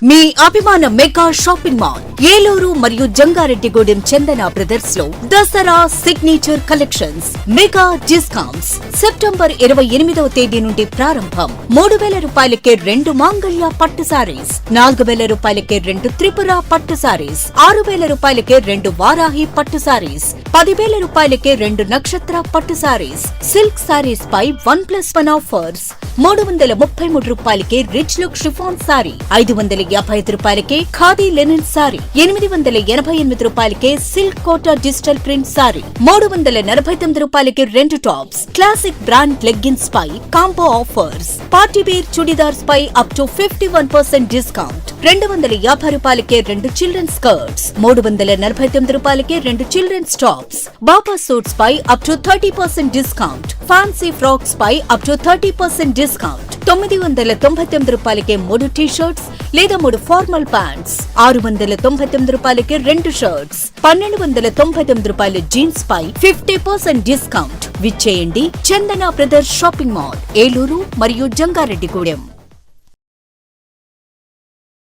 మీ అభిమాన mega shopping mall Eluru మరియు Jangareddygudem Chandana brothers లో Dasara signature collections mega discounts September 28వ తేదీ నుండి ప్రారంభం. 3,000 రూపాయలకే 2 మాంగళ్య పట్టు సారీస్, 4,000 రూపాయలకే 2 త్రిపుర పట్టు సారీస్, 6,000 రూపాయలకే 2 వారాహి పట్టు సారీస్, 10,000 రూపాయలకే 2 నక్షత్ర పట్టు సారీస్, సిల్క్ సారీస్ పై 1+1 ఆఫర్స్, 333 రూపాయలకే రిచ్ లుక్ షిఫాన్ సారీ, 555 రూపాయలకే ఖాదీ లెనిన్ సారీ, 888 రూపాయలకే silk Kota digital print sari, 349 రూపాయలకే 2 టాప్స్, క్లాసిక్ బ్రాండ్ లెగ్గిన్స్ పై combo offers, party wear churidars పై అప్ టు 51% డిస్కౌంట్, 250 రూపాయలకే 2 చిల్డ్రన్ స్కర్ట్స్, 349 రూపాయలకే 2 చిల్డ్రన్స్ టాప్స్, బాబా సూట్స్ పై up to 30% discount, fancy frocks పై అప్ టు 30% డిస్కౌంట్, 999 రూపాయలకే 3 టీ షర్ట్స్ లేదా 3 ఫార్మల్ ప్యాంట్స్, 699 రూపాయలకే 2 షర్ట్స్, 1,299 రూపాయల జీన్స్ పై 50% డిస్కౌంట్. విచ్చేయండి చందన బ్రదర్స్ షాపింగ్ మాల్, ఏలూరు మరియు జంగారెడ్డిగూడెం.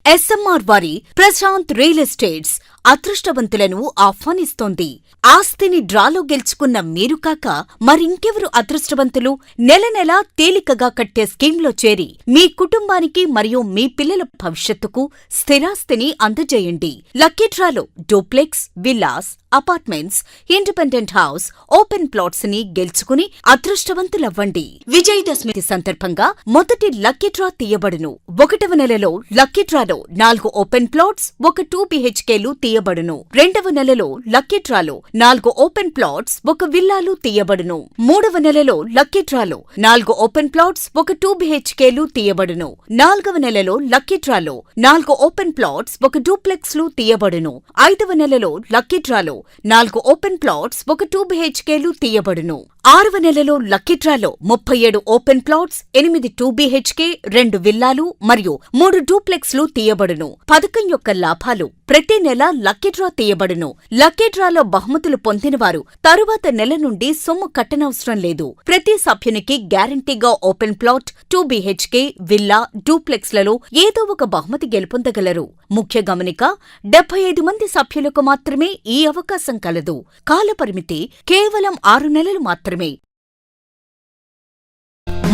SMR వారి ప్రశాంత్ రియల్ ఎస్టేట్స్ అదృష్టవంతులను ఆహ్వానిస్తోంది. ఆస్తిని డ్రాలో గెలుచుకున్న మీరు కాక మరింకెవరు అదృష్టవంతులు? నెల నెలా తేలికగా కట్టే స్కీమ్లో చేరి మీ కుటుంబానికి మరియు మీ పిల్లల భవిష్యత్తుకు స్థిరాస్తిని అందజేయండి. లక్కీ డ్రాలో duplex, villas, apartments, independent house, open plots ని గెలుచుకుని అదృష్టవంతులవ్వండి. విజయదశమి సందర్భంగా మొదటి లక్కీ డ్రా తీయబడును. 1వ నెలలో లక్కీ డ్రాలో 4 ఓపెన్ ప్లాట్స్, 1 2 BHKలు తీయబడును. 2వ నెలలో లక్కీ డ్రాలో 4 ఓపెన్ ప్లాట్స్, 1 విల్లాలు తీయబడును. 3వ నెలలో లక్కీ డ్రాలో 4 ఓపెన్ ప్లాట్స్, 1 2 BHKలు తీయబడును. 4వ నెలలో లక్కీ డ్రాలో 4 ఓపెన్ ప్లాట్స్, 1 డూప్లెక్స్లు తీయబడును. 5వ నెలలో లక్కీ డ్రాలో 4 ఓపెన్ ప్లాట్స్, 1 2 BHKలు తీయబడును. 6వ నెలలో లక్కీ డ్రాలో 37 ఓపెన్ ప్లాట్స్, 8 2 BHK, 2 విల్లాలు మరియు 3 డూప్లెక్స్లు తీయబడును. పథకం యొక్క లాభాలు: ప్రతి నెల లక్కీ డ్రా తీయబడును. లక్కీ డ్రాలో బహుమతులు పొందినవారు తరువాత నెల నుండి సొమ్ము కట్టనవసరం లేదు. ప్రతి సభ్యునికి గ్యారంటీగా ఓపెన్ ప్లాట్, 2 BHK, విల్లా, డూప్లెక్స్లలో ఏదో ఒక బహుమతి గెలుపొందగలరు. ముఖ్య గమనిక: 75 మంది సభ్యులకు మాత్రమే ఈ అవకాశం కలదు. కాలపరిమితి కేవలం 6 నెలలు మాత్రమే.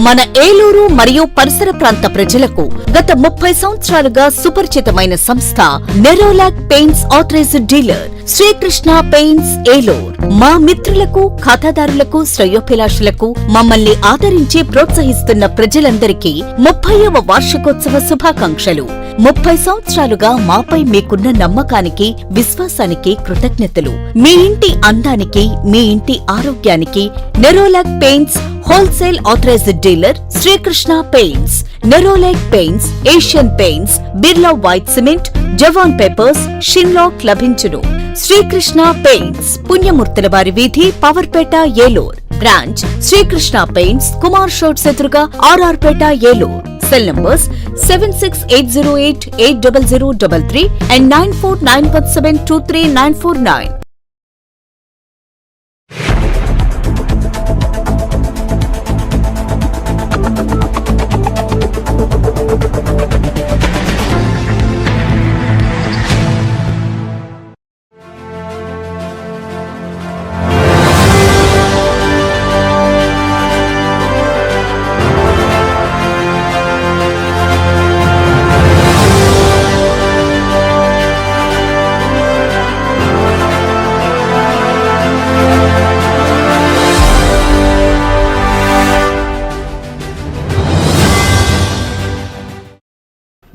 మన ఏలూరు మరియు పరిసర ప్రాంత ప్రజలకు గత 30 సంవత్సరాలుగా సుపరిచితమైన సంస్థ Nerolac paints authorised dealer Srikrishna paints Eluru. మా మిత్రులకు, ఖాతాదారులకు, శ్రేయోభిలాషులకు, మమ్మల్ని ఆదరించి ప్రోత్సహిస్తున్న ప్రజలందరికీ 30వ వార్షికోత్సవ శుభాకాంక్షలు. 30 సంవత్సరాలుగా మాపై మీకున్న నమ్మకానికి, విశ్వాసానికి కృతజ్ఞతలు. మీ ఇంటి అందానికి, మీ ఇంటి ఆరోగ్యానికి Nerolac paints wholesale authorised dealer Srikrishna paints. Nerolac paints, Asian paints, Birla white cement, Jawan papers, Sheenlac లభించును. శ్రీకృష్ణ పెయింట్స్, పుణ్యమూర్తుల వారి వీధి, పవర్పేట, ఏలూరు. బ్రాంచ్ శ్రీకృష్ణ పెయింట్స్, కుమార్ షోట్స్ ఎదురుగా, RR Peta, Eluru. Cell numbers 7680880033 and 9491723949.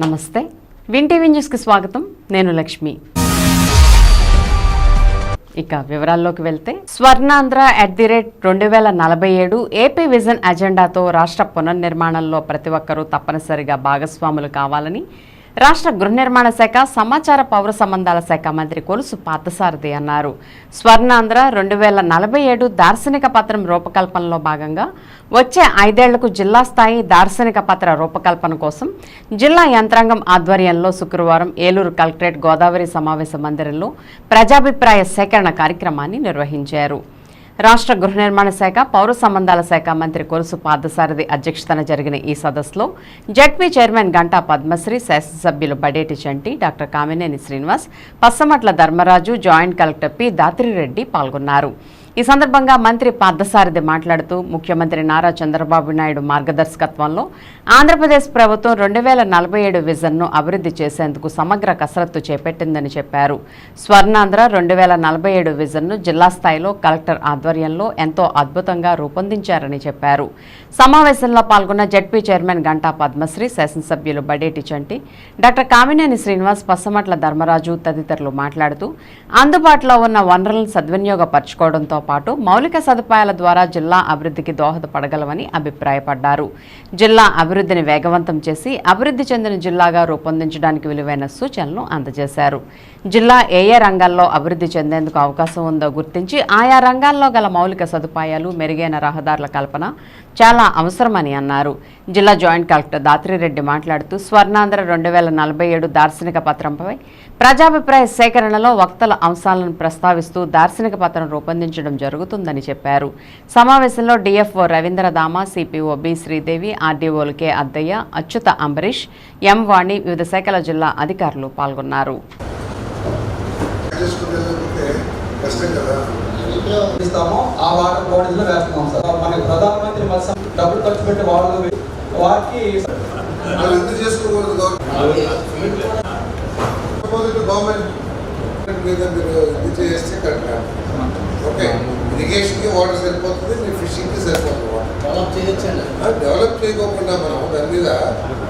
నమస్తే, విన్ టీవీ న్యూస్కి స్వాగతం. నేను లక్ష్మి. ఇక వివరాల్లోకి వెళ్తే, స్వర్ణాంధ్ర @2047 ఏపీ విజన్ అజెండాతో రాష్ట్ర పునర్నిర్మాణంలో ప్రతి ఒక్కరూ తప్పనిసరిగా భాగస్వాములు కావాలని రాష్ట్ర గృహ నిర్మాణ శాఖ, సమాచార పౌర సంబంధాల శాఖ మంత్రి కొలుసు పార్థసారథి అన్నారు. స్వర్ణాంధ్ర 2047 దార్శనిక పత్రం రూపకల్పనలో భాగంగా వచ్చే 5 ఏళ్లకు జిల్లా స్థాయి దార్శనిక పత్ర రూపకల్పన కోసం జిల్లా యంత్రాంగం ఆధ్వర్యంలో శుక్రవారం ఏలూరు కలెక్టరేట్ గోదావరి సమావేశ మందిరంలో ప్రజాభిప్రాయ సేకరణ కార్యక్రమాన్ని నిర్వహించారు. రాష్ట్ర గృహ నిర్మాణ శాఖ, పౌర సంబంధాల శాఖ మంత్రి కొలుసు పార్థసారథి అధ్యక్షతన జరిగిన ఈ సదస్సులో జడ్పీ చైర్మన్ గంటా పద్మశ్రీ, శాసనసభ్యులు Badeti Chanti, doctor Kamineni Srinivas, Pachhamatla Dharmaraju, joint collector P Dhatrireddy పాల్గొన్నారు. ఈ సందర్భంగా మంత్రి పార్థసారథి మాట్లాడుతూ ముఖ్యమంత్రి నారా చంద్రబాబు నాయుడు మార్గదర్శకత్వంలో ఆంధ్రప్రదేశ్ ప్రభుత్వం 2047 విజన్ను అభివృద్ధి చేసేందుకు సమగ్ర కసరత్తు చేపట్టిందని చెప్పారు. స్వర్ణాంధ్ర 2047 విజన్ను జిల్లా స్థాయిలో కలెక్టర్ ఆధ్వర్యంలో ఎంతో అద్భుతంగా రూపొందించారని చెప్పారు. సమావేశంలో పాల్గొన్న జడ్పీ చైర్మన్ గంటా పద్మశ్రీ, శాసనసభ్యులు బడేటి చంటి, డాక్టర్ కామినేని శ్రీనివాస్, పచ్చమట్ల ధర్మరాజు తదితరులు మాట్లాడుతూ అందుబాటులో ఉన్న వనరులను సద్వినియోగపరచుకోవడంతో పాటు మౌలిక సదుపాయాల ద్వారా జిల్లా అభివృద్ధికి దోహదపడగలవని అభిప్రాయపడ్డారు. జిల్లా అభివృద్ధిని వేగవంతం చేసి అభివృద్ధి చెందిన జిల్లాగా రూపొందించడానికి విలువైన సూచనలు అందజేశారు. జిల్లా ఏ ఏ రంగాల్లో అభివృద్ధి చెందేందుకు అవకాశం ఉందో గుర్తించి ఆయా రంగాల్లో గల మౌలిక సదుపాయాలు, మెరుగైన రహదారుల కల్పన చాలా అవసరమని అన్నారు. జిల్లా జాయింట్ కలెక్టర్ దాత్రిరెడ్డి మాట్లాడుతూ స్వర్ణాంధ్ర 2047 దార్శనిక పత్రంపై ప్రజాభిప్రాయ సేకరణలో వక్తల అంశాలను ప్రస్తావిస్తూ దార్శనిక పత్రం రూపొందించడం జరుగుతుందని చెప్పారు. సమావేశంలో DFO Ravindradhama, CPO B Sridevi, ఆర్డీఓలు కె అద్దయ్య, అచ్యుత అంబరీష్, ఎం వాణి, వివిధ శాఖల జిల్లా అధికారులు పాల్గొన్నారు. ఆ వాటర్ బాడీలో వేస్తున్నాం సార్. మనకి ప్రధానమంత్రి మత్స్య డబ్బులు ఖర్చు పెట్టి వాళ్ళు వారికి ఇరిగేషన్ కి వాటర్ సరిపోతుంది, మీ ఫిషింగ్ కి సరిపోతుంది. డెవలప్ చేయకోకుండా మనం దాని మీద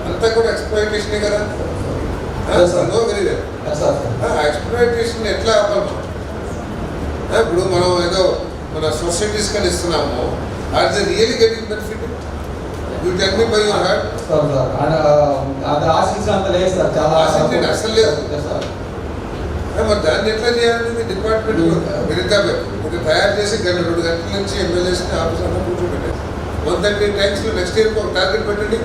అంతా కూడా ఎక్స్ప్లాయిటేషన్ కదా. ఎక్స్ప్లాయిటేషన్ ఎట్లా ఆపాలి? ఇప్పుడు మనం ఏదో మన సొసైటీస్ కానీ ఇస్తున్నాము, are they really getting benefit? You tell me by your heart. అది ఆశించినంత లేదు సార్, చాలా అసలు లేదు. మరి దాన్ని ఎట్లా చేయాలనేది డిపార్ట్మెంట్ మీరు తయారు చేసి 2 గంటల నుంచి ఎమ్మెల్యేస్ని ఆఫీసర్లో కూర్చోబెట్టారు. 130 ట్యాంక్స్ నెక్స్ట్ ఇయర్ ఒక టార్గెట్ పెట్టండి.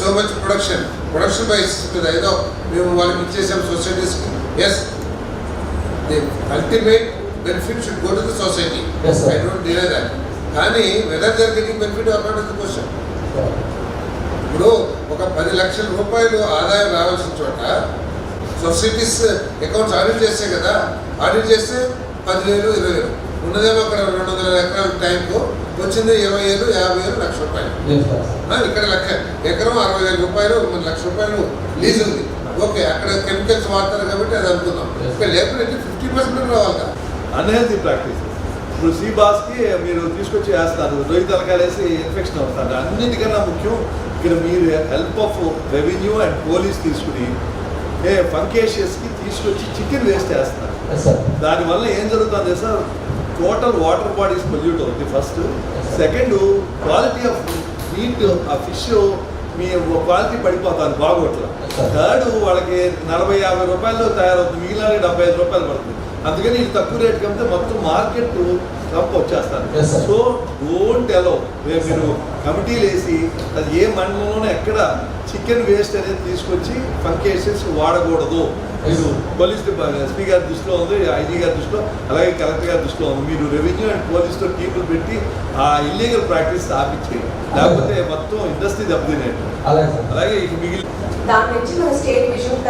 సో మచ్ ప్రొడక్షన్ వైస్ మీద ఏదో మేము వాళ్ళకి ఇచ్చేసాం సొసైటీస్కి. Yes, the ultimate benefit should go to the society. Yes, sir. I don't deny that. కానీ whether they are getting benefit or not is the question. ఇప్పుడు ఒక 10 లక్షల రూపాయలు ఆదాయం రావాల్సిన చోట సొసైటీస్ అకౌంట్స్ ఆడిట్ చేస్తే కదా, ఆడిట్ చేస్తే 10,000, 20,000 ఉన్నదేమో అక్కడ 200 ఎకరాల ట్యాంకు వచ్చింది 20,000, 50,000, లక్ష రూపాయలు. ఇక్కడ ఎకరం 60,000 రూపాయలు, ₹1,00,000 లీజ్ ఉంది. ఓకే, అక్కడ కెమికల్స్ వాడతారు కాబట్టి అది అనుకుందాం. ఇక్కడ లేకపోతే 50% రావాలి కదా. Unhealthy practice. ఇప్పుడు సీబాస్కి మీరు తీసుకొచ్చి వేస్తారు, రొయ్యి తలకాయలు వేసి ఇన్ఫెక్షన్ అవుతారు. అన్నిటికన్నా ముఖ్యం ఇక్కడ మీరు help of revenue and police తీసుకుని ఫంకేషియస్కి తీసుకొచ్చి చికెన్ వేస్ట్ చేస్తారు. దానివల్ల ఏం జరుగుతుంది sir, total water bodies pollute అవుతుంది first. Second, quality of meat, ఆ ఫిష్ మీ క్వాలిటీ పడిపోతుంది, బాగోట్ల. థర్డ్, వాళ్ళకి 40-50 రూపాయలు తయారవుతుంది, మిగిలిన 75 రూపాయలు పడుతుంది. అందుకని ఇది తక్కువ రేట్ కంటే మొత్తం మార్కెట్ కంప్ వచ్చేస్తారు. So don't allow. మీరు కమిటీలు వేసి అది ఏ మండలంలోనే ఎక్కడ చికెన్ వేస్ట్ అనేది తీసుకొచ్చి ఫంకేషన్స్ వాడకూడదు. మీరు పోలీస్ ఎస్పీ గారి దృష్టిలో ఉంది, ఐజీ గారి దృష్టిలో, అలాగే కలెక్టర్ గారి దృష్టిలో ఉంది. మీరు రెవెన్యూ అండ్ పోలీస్తో టీపులు పెట్టి ఆ ఇల్లీగల్ ప్రాక్టీస్ ఆపించేయండి, లేకపోతే మొత్తం ఇండస్ట్రీ దెబ్బతినేట్టు. అలాగే ఇక మిగిలిన దాని నుంచి మన స్టేట్ విజన్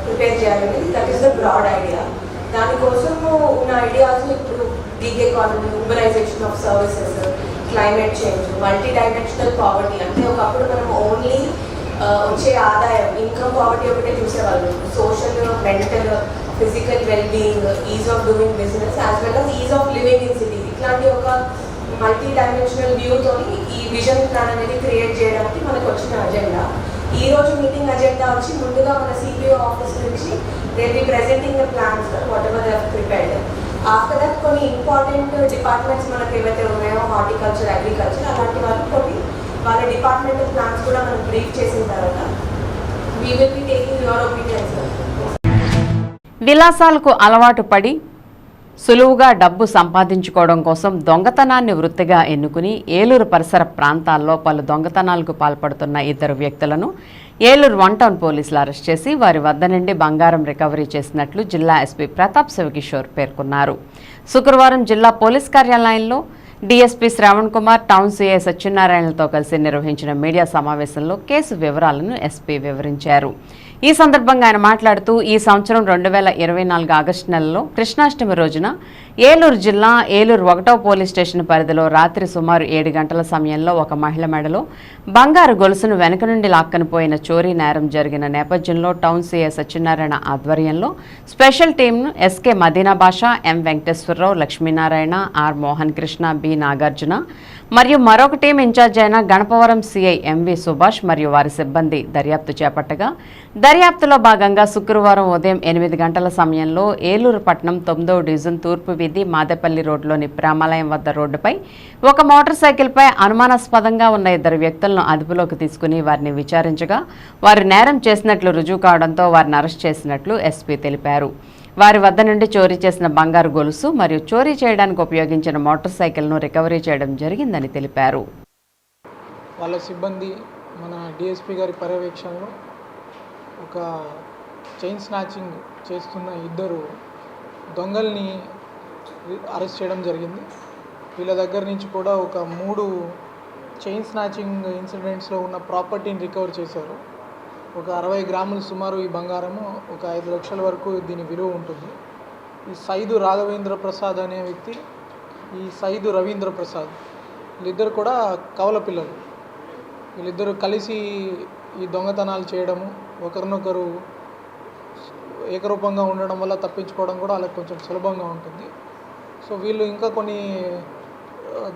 ప్రిపేర్ చేయాలనేది that is the broad idea. దానికోసం ఉన్న ఐడియాస్ ఇప్పుడు gig economy, uberisation of services, climate change, multi dimensional poverty. అంటే ఒకప్పుడు మనం ఓన్లీ వచ్చే ఆదాయం, ఇన్కమ్ పావర్టీ ఒకటే చూసేవాళ్ళు. Social, mental, physical wellbeing, is of doing business as well as is of living in city, ఇట్లాంటి ఒక మల్టీ డైమెన్షనల్ వ్యూతోని ఈ విజన్ ప్లాన్ అనేది క్రియేట్ చేయడానికి మనకు వచ్చిన అజెండా. ఈ రోజు మీటింగ్ అజెండా వచ్చి ముందుగా మన సిపిఓ ఆఫీస్ నుంచి they be presenting the plans what ever they have prepared. After that కొన్ని ఇంపార్టెంట్ డిపార్ట్మెంట్స్ మనకు ఏవైతే ఉన్నాయో, హార్టికల్చర్, అగ్రికల్చర్, అలాంటి వాళ్ళు కొన్ని వాళ్ళ డిపార్ట్మెంటల్ ప్లాన్స్ కూడా మనం బ్రీఫ్ చేసిన తర్వాత we will be taking your opinions. విలాసాలకు అలవాటు పడి సులువుగా డబ్బు సంపాదించుకోవడం కోసం దొంగతనాన్ని వృత్తిగా ఎన్నుకుని ఏలూరు పరిసర ప్రాంతాల్లో పలు దొంగతనాలకు పాల్పడుతున్న 2 వ్యక్తులను ఏలూరు 1 టౌన్ పోలీసులు అరెస్ట్ చేసి వారి వద్ద నుండి బంగారం రికవరీ చేసినట్లు జిల్లా ఎస్పీ ప్రతాప్ శివకిషోర్ పేర్కొన్నారు. శుక్రవారం జిల్లా పోలీస్ కార్యాలయంలో DSP Shravan Kumar, town CI సత్యనారాయణలతో కలిసి నిర్వహించిన మీడియా సమావేశంలో కేసు వివరాలను ఎస్పీ వివరించారు. ఈ సందర్భంగా ఆయన మాట్లాడుతూ ఈ సంవత్సరం 2024 ఆగస్టు నెలలో కృష్ణాష్టమి రోజున ఏలూరు జిల్లా ఏలూరు 1వ పోలీస్ స్టేషన్ పరిధిలో రాత్రి సుమారు 7 గంటల సమయంలో ఒక మహిళ మెడలో బంగారు గొలుసును వెనుక నుండి లాక్కని పోయిన చోరీ నేరం జరిగిన నేపథ్యంలో టౌన్ సీఐ సత్యనారాయణ ఆధ్వర్యంలో స్పెషల్ టీంను SK Madina Basha, M Venkateswararao, Lakshminarayana, R Mohan Krishna, B Nagarjuna మరియు మరొక టీం ఇన్ఛార్జ్ అయిన గణపవరం సిఐ ఎంవి సుభాష్ మరియు వారి సిబ్బంది దర్యాప్తు చేపట్టగా దర్యాప్తులో భాగంగా శుక్రవారం ఉదయం 8 గంటల సమయంలో ఏలూరు పట్టణం 9వ డివిజన్ తూర్పు వీధి మాదేపల్లి రోడ్లోని ప్రేమాలయం వద్ద రోడ్డుపై ఒక మోటార్ సైకిల్పై అనుమానాస్పదంగా ఉన్న 2 వ్యక్తులను అదుపులోకి తీసుకుని వారిని విచారించగా వారు నేరం చేసినట్లు రుజువు కావడంతో వారిని అరెస్ట్ చేసినట్లు ఎస్పీ తెలిపారు. వారి వద్ద నుండి చోరీ చేసిన బంగారు గొలుసు మరియు చోరీ చేయడానికి ఉపయోగించిన మోటార్ సైకిల్ను రికవరీ చేయడం జరిగిందని తెలిపారు. వాళ్ళ సిబ్బంది మన డిఎస్పీ గారి పర్యవేక్షణలో ఒక చైన్ స్నాచింగ్ చేస్తున్న 2 దొంగల్ని అరెస్ట్ చేయడం జరిగింది. వీళ్ళ దగ్గర నుంచి కూడా ఒక 3 చైన్ స్నాచింగ్ ఇన్సిడెంట్స్లో ఉన్న ప్రాపర్టీని రికవర్ చేశారు. ఒక 60 గ్రాములు సుమారు ఈ బంగారము, ఒక 5 లక్షల వరకు దీని విలువ ఉంటుంది. ఈ సైదు రాఘవేంద్ర ప్రసాద్ అనే వ్యక్తి, ఈ సైదు రవీంద్ర ప్రసాద్, వీళ్ళిద్దరు కూడా కవల పిల్లలు. వీళ్ళిద్దరూ కలిసి ఈ దొంగతనాలు చేయడము, ఒకరినొకరు ఏకరూపంగా ఉండడం వల్ల తప్పించుకోవడం కూడా వాళ్ళకి కొంచెం సులభంగా ఉంటుంది. సో వీళ్ళు ఇంకా కొన్ని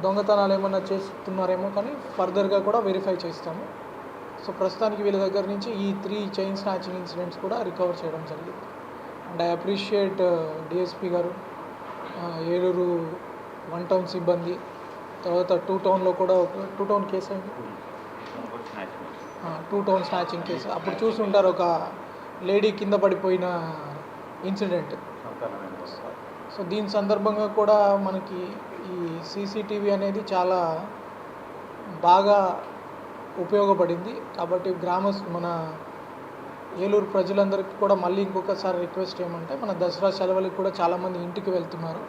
దొంగతనాలు ఏమన్నా చేస్తున్నారేమో కానీ ఫర్దర్గా కూడా వెరిఫై చేస్తాము. సో ప్రస్తుతానికి వీళ్ళ దగ్గర నుంచి ఈ 3 చైన్ స్నాచింగ్ ఇన్సిడెంట్స్ కూడా రికవర్ చేయడం జరిగింది. అండ్ ఐ అప్రిషియేట్ డిఎస్పీ గారు, ఏలూరు 1 టౌన్ సిబ్బంది, తర్వాత 2 టౌన్లో కూడా ఒక 2 టౌన్ కేసు అయింది, 2 టౌన్ స్నాచింగ్ కేసు. అప్పుడు చూసుంటారు ఒక లేడీ కింద పడిపోయిన ఇన్సిడెంట్. సో దీని సందర్భంగా కూడా మనకి ఈ సీసీటీవీ అనేది చాలా బాగా ఉపయోగపడింది. కాబట్టి మన ఏలూరు ప్రజలందరికీ కూడా మళ్ళీ ఇంకొకసారి రిక్వెస్ట్ ఏమంటే, మన దసరా సెలవులకు కూడా చాలామంది ఇంటికి వెళ్తున్నారు.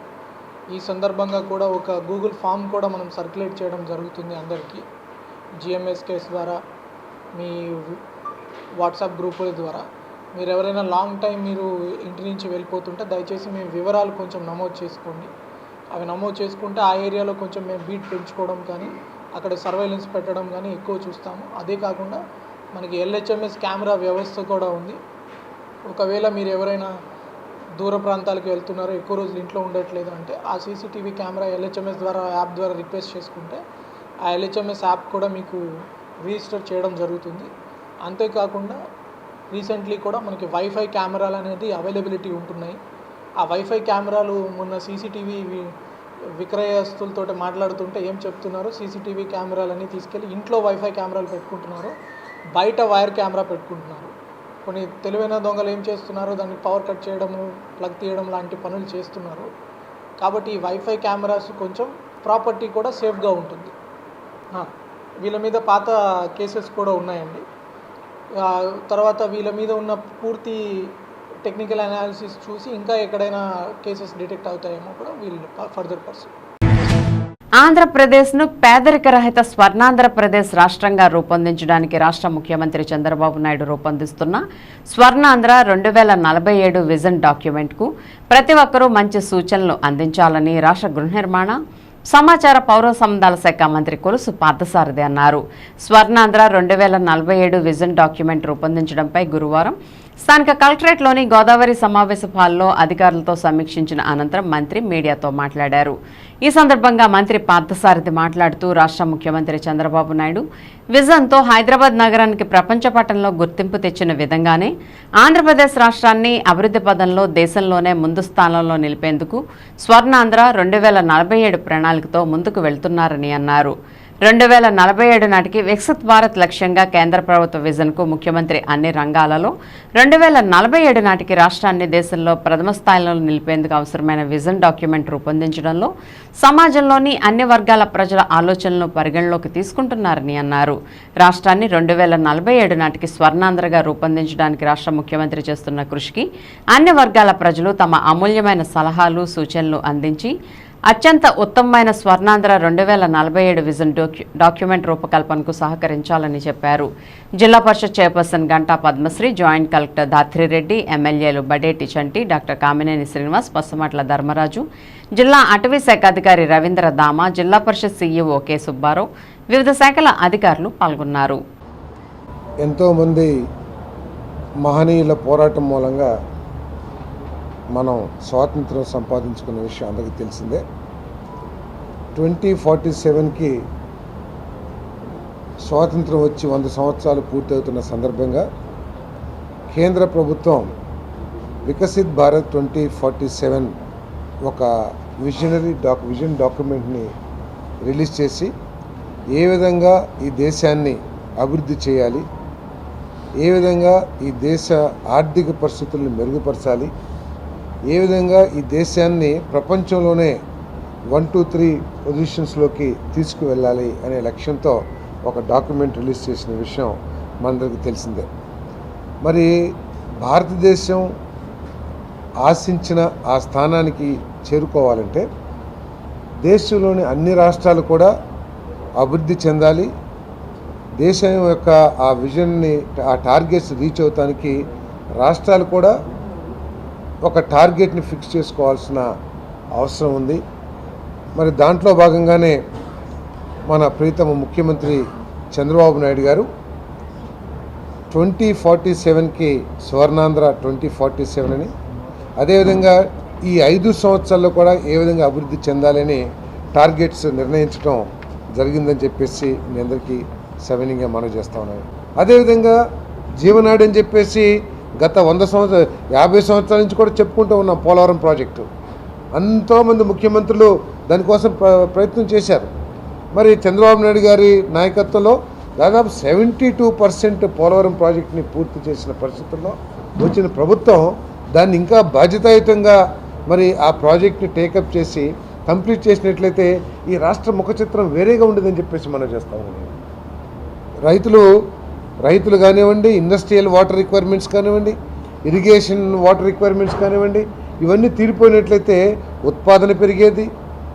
ఈ సందర్భంగా కూడా ఒక గూగుల్ ఫామ్ కూడా మనం సర్క్యులేట్ చేయడం జరుగుతుంది అందరికీ, జిఎంఎస్ కేసు ద్వారా, మీ వాట్సాప్ గ్రూపుల ద్వారా. మీరు ఎవరైనా లాంగ్ టైం మీరు ఇంటి నుంచి వెళ్ళిపోతుంటే దయచేసి మీ వివరాలు కొంచెం నమోదు చేసుకోండి. అవి నమోదు చేసుకుంటే ఆ ఏరియాలో కొంచెం మేము బీట్ పెంచుకోవడం కానీ, అక్కడ సర్వైలెన్స్ పెట్టడం కానీ ఎక్కువ చూస్తాము. అదే కాకుండా మనకి ఎల్హెచ్ఎంఎస్ కెమెరా వ్యవస్థ కూడా ఉంది. ఒకవేళ మీరు ఎవరైనా దూర ప్రాంతాలకు వెళ్తున్నారో, ఎక్కువ రోజులు ఇంట్లో ఉండట్లేదు అంటే ఆ సీసీటీవీ కెమెరా ఎల్హెచ్ఎంఎస్ ద్వారా, యాప్ ద్వారా రిక్వెస్ట్ చేసుకుంటే ఆ ఎల్హెచ్ఎంఎస్ యాప్ కూడా మీకు రిజిస్టర్ చేయడం జరుగుతుంది. అంతేకాకుండా రీసెంట్లీ కూడా మనకి వైఫై కెమెరాలు అనేది అవైలబిలిటీ ఉంటున్నాయి. ఆ వైఫై కెమెరాలు మొన్న సీసీటీవీ విక్రయస్తులతో మాట్లాడుతుంటే ఏం చెప్తున్నారు, సీసీటీవీ కెమెరాలన్నీ తీసుకెళ్ళి ఇంట్లో వైఫై కెమెరాలు పెట్టుకుంటున్నారు, బయట వైర్ కెమెరా పెట్టుకుంటున్నారు. కొన్ని తెలివైన దొంగలు ఏం చేస్తున్నారు, దాన్ని పవర్ కట్ చేయడము, ప్లగ్ తీయడం లాంటి పనులు చేస్తున్నారు. కాబట్టి ఈ వైఫై కెమెరాస్ కొంచెం ప్రాపర్టీ కూడా సేఫ్గా ఉంటుంది. వీళ్ళ మీద పాత కేసెస్ కూడా ఉన్నాయండి. తర్వాత వీళ్ళ మీద ఉన్న పూర్తి టెక్నికల్ అనాలిసిస్ చూసి ఇంకా ఎక్కడైనా కేసెస్ డిటెక్ట్ అవుతాయేమో కూడా వీళ్ళు ఫర్దర్ పర్సన్. ఆంధ్రప్రదేశ్ను పేదరిక రహిత స్వర్ణాంధ్రప్రదేశ్ రాష్ట్రంగా రూపొందించడానికి రాష్ట్ర ముఖ్యమంత్రి చంద్రబాబు నాయుడు రూపొందిస్తున్న స్వర్ణాంధ్ర 2047 విజన్ డాక్యుమెంట్కు ప్రతి ఒక్కరూ మంచి సూచనలు అందించాలని రాష్ట్ర గృహ నిర్మాణ, సమాచార పౌర సంబంధాల శాఖ మంత్రి కొలుసు పార్థసారథి అన్నారు. స్వర్ణాంధ్ర 2047 విజన్ డాక్యుమెంట్ రూపొందించడంపై గురువారం స్థానిక కలెక్టరేట్లోని గోదావరి సమావేశ హాల్లో అధికారులతో సమీక్షించిన అనంతరం మంత్రి మీడియాతో మాట్లాడారు. ఈ సందర్భంగా మంత్రి పార్థసారథి మాట్లాడుతూ రాష్ట్ర ముఖ్యమంత్రి చంద్రబాబు నాయుడు విజన్తో హైదరాబాద్ నగరానికి ప్రపంచ పటంలో గుర్తింపు తెచ్చిన విధంగానే ఆంధ్రప్రదేశ్ రాష్ట్రాన్ని అభివృద్ధి పదంలో దేశంలోనే ముందు స్థానంలో నిలిపేందుకు స్వర్ణాంధ్ర 2047 ప్రణాళికతో ముందుకు వెళ్తున్నారని అన్నారు. 2047 నాటికి వికసిత్ భారత్ లక్ష్యంగా కేంద్ర ప్రభుత్వ విజన్కు ముఖ్యమంత్రి అన్ని రంగాలలో 2047 నాటికి రాష్ట్రాన్ని దేశంలో ప్రథమ స్థాయిలో నిలిపేందుకు అవసరమైన విజన్ డాక్యుమెంట్ రూపొందించడంలో సమాజంలోని అన్ని వర్గాల ప్రజల ఆలోచనలను పరిగణలోకి తీసుకుంటున్నారని అన్నారు. రాష్ట్రాన్ని 2047 నాటికి స్వర్ణాంధ్రగా రూపొందించడానికి రాష్ట్ర ముఖ్యమంత్రి చేస్తున్న కృషికి అన్ని వర్గాల ప్రజలు తమ అమూల్యమైన సలహాలు సూచనలు అందించి అత్యంత ఉత్తమమైన స్వర్ణాంధ్ర 2047 విజన్ డాక్యుమెంట్ రూపకల్పనకు సహకరించాలని చెప్పారు. Zilla Parishad chairperson Ganta Padmasri, joint collector Dhatrireddy, ఎమ్మెల్యేలు బడేటి చంటి, డాక్టర్ కామినేని శ్రీనివాస్, పసుమట్ల ధర్మరాజు, జిల్లా అటవీ శాఖ అధికారి రవీంద్ర దామ, జిల్లా పరిషత్ సీఈఓ కె సుబ్బారావు, వివిధ శాఖల అధికారులు పాల్గొన్నారు. ఎంతోమంది మహనీయుల పోరాటం మూలంగా మనం స్వాతంత్రం సంపాదించుకున్న విషయం అందరికీ తెలిసిందే. 2047కి స్వాతంత్రం వచ్చి 100 సంవత్సరాలు పూర్తవుతున్న సందర్భంగా కేంద్ర ప్రభుత్వం వికసిత్ భారత్ 2047 ఒక విజన్ డాక్యుమెంట్ని రిలీజ్ చేసి ఏ విధంగా ఈ దేశాన్ని అభివృద్ధి చేయాలి, ఏ విధంగా ఈ దేశ ఆర్థిక పరిస్థితులను మెరుగుపరచాలి, ఏ విధంగా ఈ దేశాన్ని ప్రపంచంలోనే 1, 2, 3 పొజిషన్స్లోకి తీసుకువెళ్ళాలి అనే లక్ష్యంతో ఒక డాక్యుమెంట్ రిలీజ్ చేసిన విషయం మనందరికీ తెలిసిందే. మరి భారతదేశం ఆశించిన ఆ స్థానానికి చేరుకోవాలంటే దేశంలోని అన్ని రాష్ట్రాలు కూడా అభివృద్ధి చెందాలి. దేశం యొక్క ఆ విజన్ని, ఆ టార్గెట్స్ రీచ్ అవటానికి రాష్ట్రాలు కూడా ఒక టార్గెట్ని ఫిక్స్ చేసుకోవాల్సిన అవసరం ఉంది. మరి దాంట్లో భాగంగానే మన ప్రీతమ ముఖ్యమంత్రి చంద్రబాబు నాయుడు గారు 2047కి స్వర్ణాంధ్ర 2047 అని, అదేవిధంగా ఈ 5 సంవత్సరాల్లో కూడా ఏ విధంగా అభివృద్ధి చెందాలని టార్గెట్స్ నిర్ణయించడం జరిగిందని చెప్పేసి మీ అందరికీ సవినీయంగా మనవి చేస్తా ఉన్నాను. అదేవిధంగా జీవనాడి అని చెప్పేసి గత 100 సంవత్సరాలు 50 సంవత్సరాల నుంచి కూడా చెప్పుకుంటూ ఉన్నాం. పోలవరం ప్రాజెక్టు ఎంతోమంది ముఖ్యమంత్రులు దానికోసం ప్రయత్నం చేశారు. మరి చంద్రబాబు నాయుడు గారి నాయకత్వంలో దాదాపు 72% పోలవరం ప్రాజెక్టుని పూర్తి చేసిన పరిస్థితుల్లో వచ్చిన ప్రభుత్వం దాన్ని ఇంకా బాధ్యతాయుతంగా మరి ఆ ప్రాజెక్ట్ని టేకప్ చేసి కంప్లీట్ చేసినట్లయితే ఈ రాష్ట్ర ముఖ చిత్రం వేరేగా ఉండదని చెప్పేసి మనం చేస్తాము. రైతులు కానివ్వండి, ఇండస్ట్రియల్ వాటర్ రిక్వైర్మెంట్స్ కానివ్వండి, ఇరిగేషన్ వాటర్ రిక్వైర్మెంట్స్ కానివ్వండి, ఇవన్నీ తీరిపోయినట్లయితే ఉత్పాదన పెరిగేది,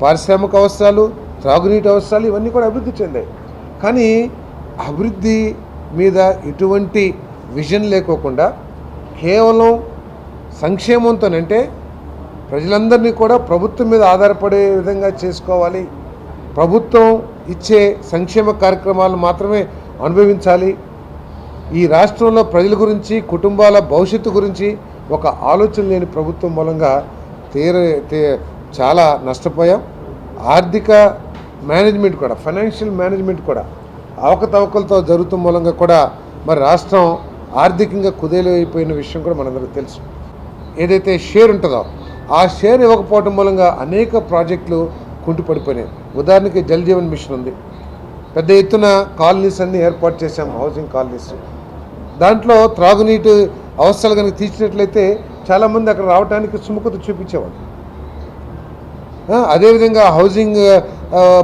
పారిశ్రామిక అవసరాలు, త్రాగునీటి అవసరాలు ఇవన్నీ కూడా అభివృద్ధి చెందాయి. కానీ అభివృద్ధి మీద ఎటువంటి విజన్ లేకోకుండా కేవలం సంక్షేమంతోనంటే ప్రజలందరినీ కూడా ప్రభుత్వం మీద ఆధారపడే విధంగా చేసుకోవాలి, ప్రభుత్వం ఇచ్చే సంక్షేమ కార్యక్రమాలు మాత్రమే అనుభవించాలి, ఈ రాష్ట్రంలో ప్రజల గురించి, కుటుంబాల భవిష్యత్తు గురించి ఒక ఆలోచన లేని ప్రభుత్వం మూలంగా చాలా నష్టపోయాం. ఆర్థిక మేనేజ్మెంట్ కూడా, ఫైనాన్షియల్ మేనేజ్మెంట్ కూడా అవకతవకలతో జరుగుతున్న మూలంగా కూడా మరి రాష్ట్రం ఆర్థికంగా కుదేలైపోయిన విషయం కూడా మనందరికీ తెలుసు. ఏదైతే షేర్ ఉంటుందో ఆ షేర్ ఇవ్వకపోవడం మూలంగా అనేక ప్రాజెక్టులు కుంటుపడిపోయినాయి. ఉదాహరణకి జల్ జీవన్ మిషన్ ఉంది, పెద్ద ఎత్తున కాలనీస్ అన్నీ ఏర్పాటు చేశాం, హౌసింగ్ కాలనీస్. దాంట్లో త్రాగునీటి అవసరాలు కనుక తీర్చినట్లయితే చాలామంది అక్కడ రావడానికి సుముఖత చూపించేవాళ్ళు. అదేవిధంగా హౌసింగ్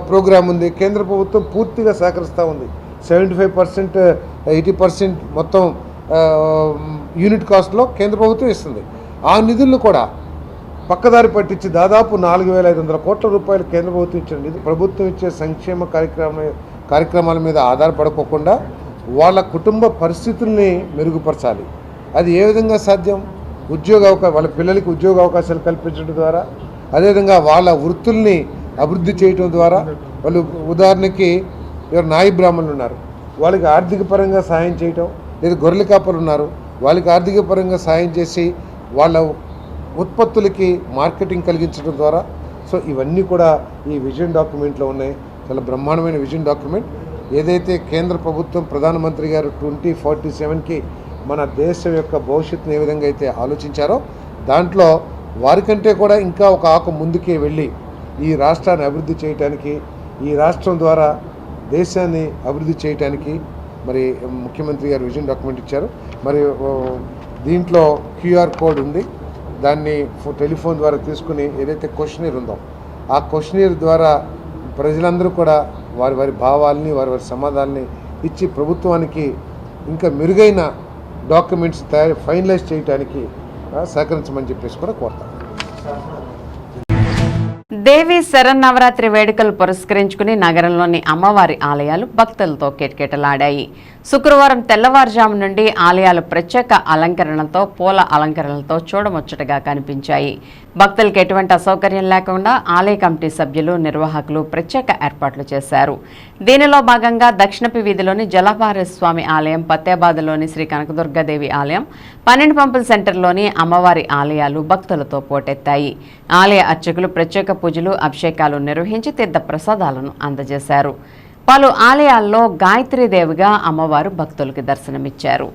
ప్రోగ్రామ్ ఉంది, కేంద్ర ప్రభుత్వం పూర్తిగా సహకరిస్తూ ఉంది. 75%, 80% మొత్తం యూనిట్ కాస్ట్లో కేంద్ర ప్రభుత్వం ఇస్తుంది. ఆ నిధులను కూడా పక్కదారి పట్టించి దాదాపు 4,500 కోట్ల రూపాయలు కేంద్ర ప్రభుత్వం ఇచ్చిన నిధులు ప్రభుత్వం ఇచ్చే సంక్షేమ కార్యక్రమాల మీద ఆధారపడకోకుండా వాళ్ళ కుటుంబ పరిస్థితుల్ని మెరుగుపరచాలి. అది ఏ విధంగా సాధ్యం? వాళ్ళ పిల్లలకి ఉద్యోగ అవకాశాలు కల్పించడం ద్వారా, అదేవిధంగా వాళ్ళ వృత్తుల్ని అభివృద్ధి చేయడం ద్వారా, వాళ్ళు ఉదాహరణకి నాయి బ్రాహ్మణులు ఉన్నారు, వాళ్ళకి ఆర్థిక పరంగా సహాయం చేయటం, లేదా గొర్రెల కాపరులు ఉన్నారు, వాళ్ళకి ఆర్థిక పరంగా సహాయం చేసి వాళ్ళ ఉత్పత్తులకి మార్కెటింగ్ కలిగించడం ద్వారా. సో ఇవన్నీ కూడా ఈ విజన్ డాక్యుమెంట్లో ఉన్నాయి. చాలా బ్రహ్మాండమైన విజన్ డాక్యుమెంట్. ఏదైతే కేంద్ర ప్రభుత్వం ప్రధానమంత్రి గారు 2047కి మన దేశం యొక్క భవిష్యత్తును ఏ విధంగా అయితే ఆలోచించారో దాంట్లో వారికంటే కూడా ఇంకా ఒక ఆకు ముందుకే వెళ్ళి ఈ రాష్ట్రాన్ని అభివృద్ధి చేయడానికి, ఈ రాష్ట్రం ద్వారా దేశాన్ని అభివృద్ధి చేయడానికి మరి ముఖ్యమంత్రి గారు విజన్ డాక్యుమెంట్ ఇచ్చారు. మరి దీంట్లో క్యూఆర్ కోడ్ ఉంది. దాన్ని టెలిఫోన్ ద్వారా తీసుకుని ఏదైతే క్వశ్చనీర్ ఉందో ఆ క్వశ్చనీర్ ద్వారా ప్రజలందరూ కూడా వారి వారి భావాల్ని వారి సమాధానాన్ని ఇచ్చి ప్రభుత్వానికి ఇంకా మెరుగైన డాక్యుమెంట్స్ ఫైనలైజ్ చేయడానికి సహకరించమని చెప్పేసి కూడా కోరుతాను. దేవి శరన్నవరాత్రి వేడుకలు పురస్కరించుకుని నగరంలోని అమ్మవారి ఆలయాలు భక్తులతో కిటకిటలాడాయి. శుక్రవారం తెల్లవారుజాము నుండి ఆలయాలు ప్రత్యేక అలంకరణలతో పూల అలంకరణలతో చూడముచ్చటగా కనిపించాయి. భక్తులకు ఎటువంటి అసౌకర్యం లేకుండా ఆలయ కమిటీ సభ్యులు నిర్వాహకులు ప్రత్యేక ఏర్పాట్లు చేశారు. దీనిలో భాగంగా దక్షిణపు వీధిలోని జలపారేస్వామి ఆలయం, పత్తేబాదులోని శ్రీ కనకదుర్గాదేవి ఆలయం, 12 పంపుల సెంటర్లోని అమ్మవారి ఆలయాలు భక్తులతో పోటెత్తాయి. ఆలయ అర్చకులు ప్రత్యేక పూజలు, అభిషేకాలు నిర్వహించి తీర్థ ప్రసాదాలను అందజేశారు. పలు ఆలయాల్లో గాయత్రీదేవిగా అమ్మవారు భక్తులకు దర్శనమిచ్చారు.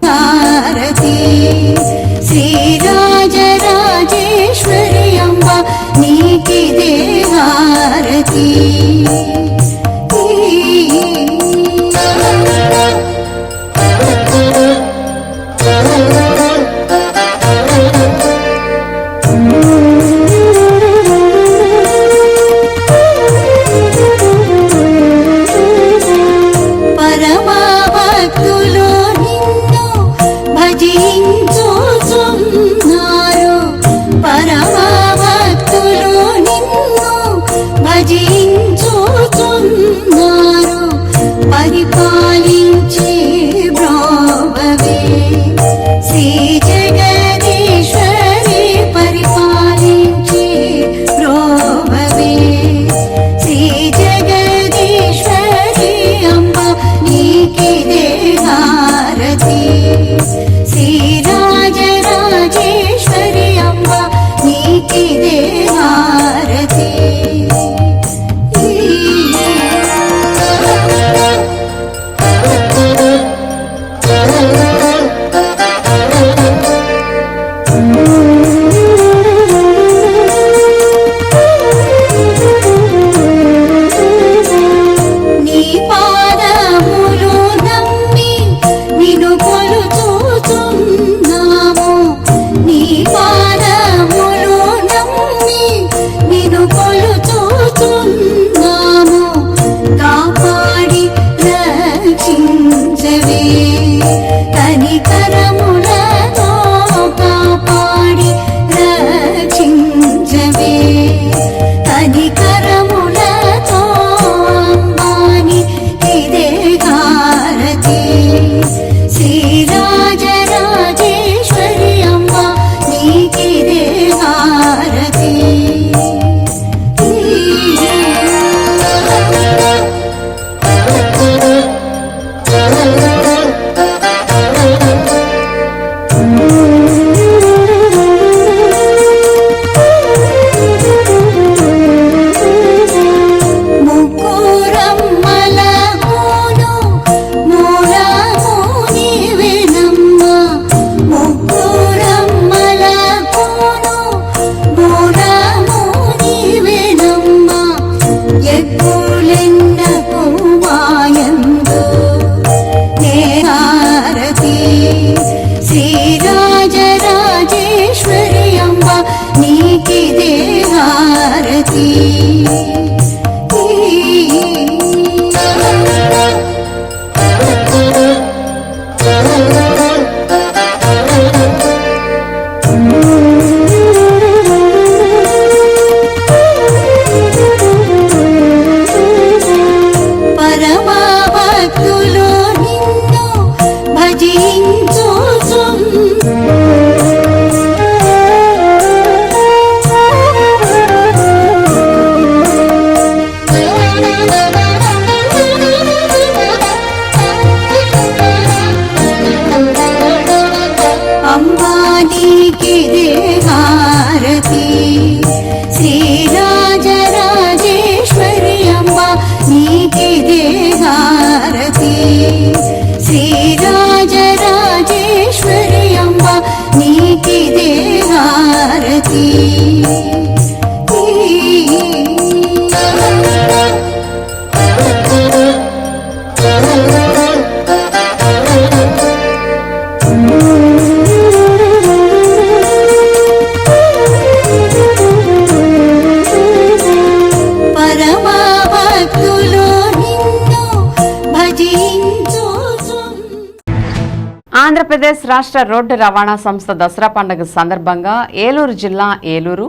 ఆంధ్రప్రదేశ్ రాష్ట్ర రోడ్డు రవాణా సంస్థ దసరా పండుగ సందర్భంగా ఏలూరు జిల్లా ఏలూరు,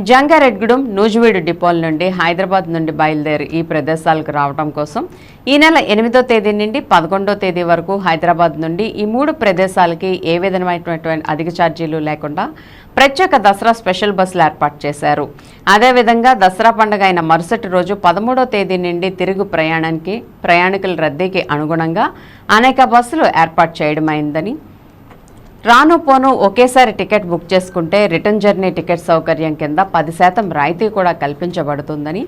జంగారెడ్గూడెం, నూజివీడు డిపోల నుండి హైదరాబాద్ నుండి బయలుదేరి ఈ ప్రదేశాలకు రావడం కోసం ఈ నెల 8వ తేదీ నుండి 11వ తేదీ వరకు హైదరాబాద్ నుండి ఈ 3 ప్రదేశాలకి ఏ విధమైనటువంటి అధిక ఛార్జీలు లేకుండా ప్రత్యేక దసరా స్పెషల్ బస్సులు ఏర్పాటు చేశారు. అదేవిధంగా దసరా పండుగ అయిన మరుసటి రోజు 13వ తేదీ నుండి తిరుగు ప్రయాణికుల రద్దీకి అనుగుణంగా అనేక బస్సులు ఏర్పాటు చేయడమైందని, రాను పోను ఒకేసారి టికెట్ బుక్ చేసుకుంటే రిటర్న్ జర్నీ టికెట్ సౌకర్యం కింద 10% రాయితీ కూడా కల్పించబడుతుందని,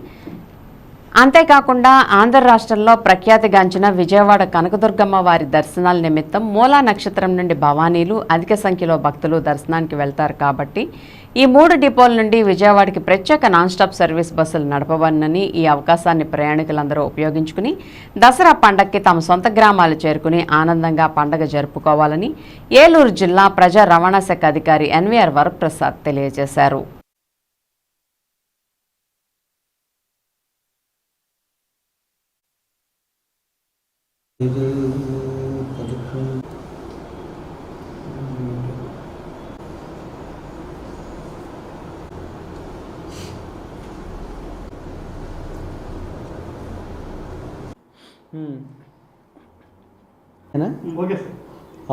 అంతేకాకుండా ఆంధ్ర రాష్ట్రంలో ప్రఖ్యాతిగాంచిన విజయవాడ కనకదుర్గమ్మ వారి దర్శనాల నిమిత్తం మూలా నక్షత్రం నుండి భవానీలు అధిక సంఖ్యలో భక్తులు దర్శనానికి వెళ్తారు కాబట్టి ఈ 3 డిపోల నుండి విజయవాడకి ప్రత్యేక నాన్ స్టాప్ సర్వీస్ బస్సులు నడపవన్నని, ఈ అవకాశాన్ని ప్రయాణికులందరూ ఉపయోగించుకుని దసరా పండగకి తమ సొంత గ్రామాలు చేరుకుని ఆనందంగా పండగ జరుపుకోవాలని ఏలూరు జిల్లా ప్రజా రవాణా శాఖ అధికారి ఎన్వీఆర్ వరప్రసాద్ తెలియజేశారు.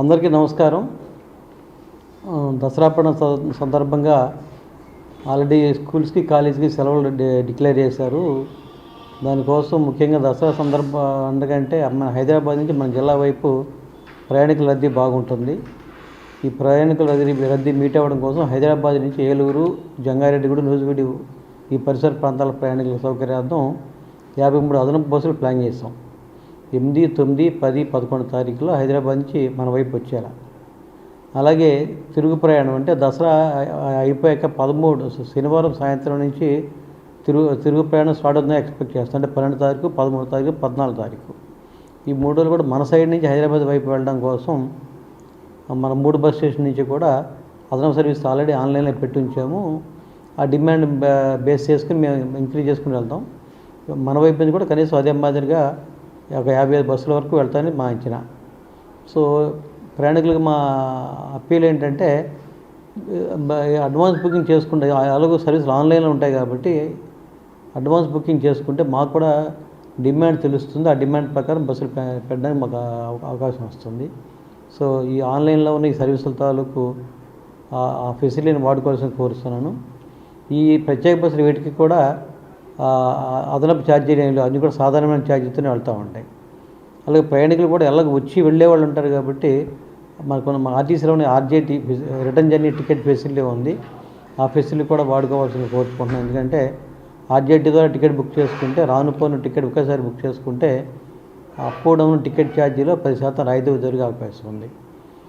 అందరికీ నమస్కారం. దసరా పండుగ సందర్భంగా ఆల్రెడీ స్కూల్స్కి కాలేజీకి సెలవులు డిక్లేర్ చేశారు. దానికోసం ముఖ్యంగా దసరా పండుగ అంటే మన హైదరాబాద్ నుంచి మన జిల్లా వైపు ప్రయాణికుల రద్దీ బాగుంటుంది. ఈ ప్రయాణికుల రద్దీ మీట్ అవ్వడం కోసం హైదరాబాద్ నుంచి ఏలూరు, జంగారెడ్డిగూడెం, నూజివీడు ఈ పరిసర ప్రాంతాల ప్రయాణికుల సౌకర్యార్థం 53 అదనపు బస్సులు ప్లాన్ చేసాం. 8, 9, 10, 11 తారీఖులో హైదరాబాద్ నుంచి మన వైపు వచ్చేలా. అలాగే తిరుగు ప్రయాణం అంటే దసరా అయిపోయాక 13 శనివారం సాయంత్రం నుంచి తిరుగు ప్రయాణం స్టార్ట్ అవుతుందని ఎక్స్పెక్ట్ చేస్తాం. అంటే 12 తారీఖు, 13 తారీఖు, 14 తారీఖు ఈ 3 రోజులు కూడా మన సైడ్ నుంచి హైదరాబాద్ వైపు వెళ్ళడం కోసం మన 3 బస్ స్టేషన్ నుంచి కూడా అదనపు సర్వీస్ ఆల్రెడీ ఆన్లైన్లో పెట్టి ఉంచాము. ఆ డిమాండ్ బేస్ చేసుకుని మేము ఇంక్రీజ్ చేసుకుని వెళ్తాం. మన వైపు నుంచి కూడా కనీసం అదే మాదిరిగా ఒక 55 బస్సుల వరకు వెళ్తామని మా అంచనా. సో ప్రయాణికులకు మా అప్పీల్ ఏంటంటే అడ్వాన్స్ బుకింగ్ చేసుకుంటే అలాగే సర్వీసులు ఆన్లైన్లో ఉంటాయి కాబట్టి అడ్వాన్స్ బుకింగ్ చేసుకుంటే మాకు కూడా డిమాండ్ తెలుస్తుంది. ఆ డిమాండ్ ప్రకారం బస్సులు పెట్టడానికి మాకు అవకాశం వస్తుంది. సో ఈ ఆన్లైన్లో ఉన్న ఈ సర్వీసుల తాలూకు ఆ ఫెసిలిటీని వాడుకోవాల్సిన కోరుతున్నాను. ఈ ప్రత్యేక బస్సులు వీటికి కూడా అదనపు ఛార్జీలు ఏం లేవు, అన్నీ కూడా సాధారణమైన ఛార్జీతోనే వెళ్తూ ఉంటాయి. అలాగే ప్రయాణికులు కూడా ఎలాగో వచ్చి వెళ్ళేవాళ్ళు ఉంటారు కాబట్టి మనకు మా ఆర్టీసీలోని ఆర్జేటీ రిటర్న్ జర్నీ టికెట్ ఫెసిలిటీ ఉంది. ఆ ఫెసిలిటీ కూడా వాడుకోవాల్సిన కోరుకుంటున్నాను. ఎందుకంటే ఆర్జేటీ ద్వారా టికెట్ బుక్ చేసుకుంటే రాను పోను టికెట్ ఒకేసారి బుక్ చేసుకుంటే అప్ డౌన్ టికెట్ ఛార్జీలో 10% రాయితీ జరిగే అవకాశం ఉంది.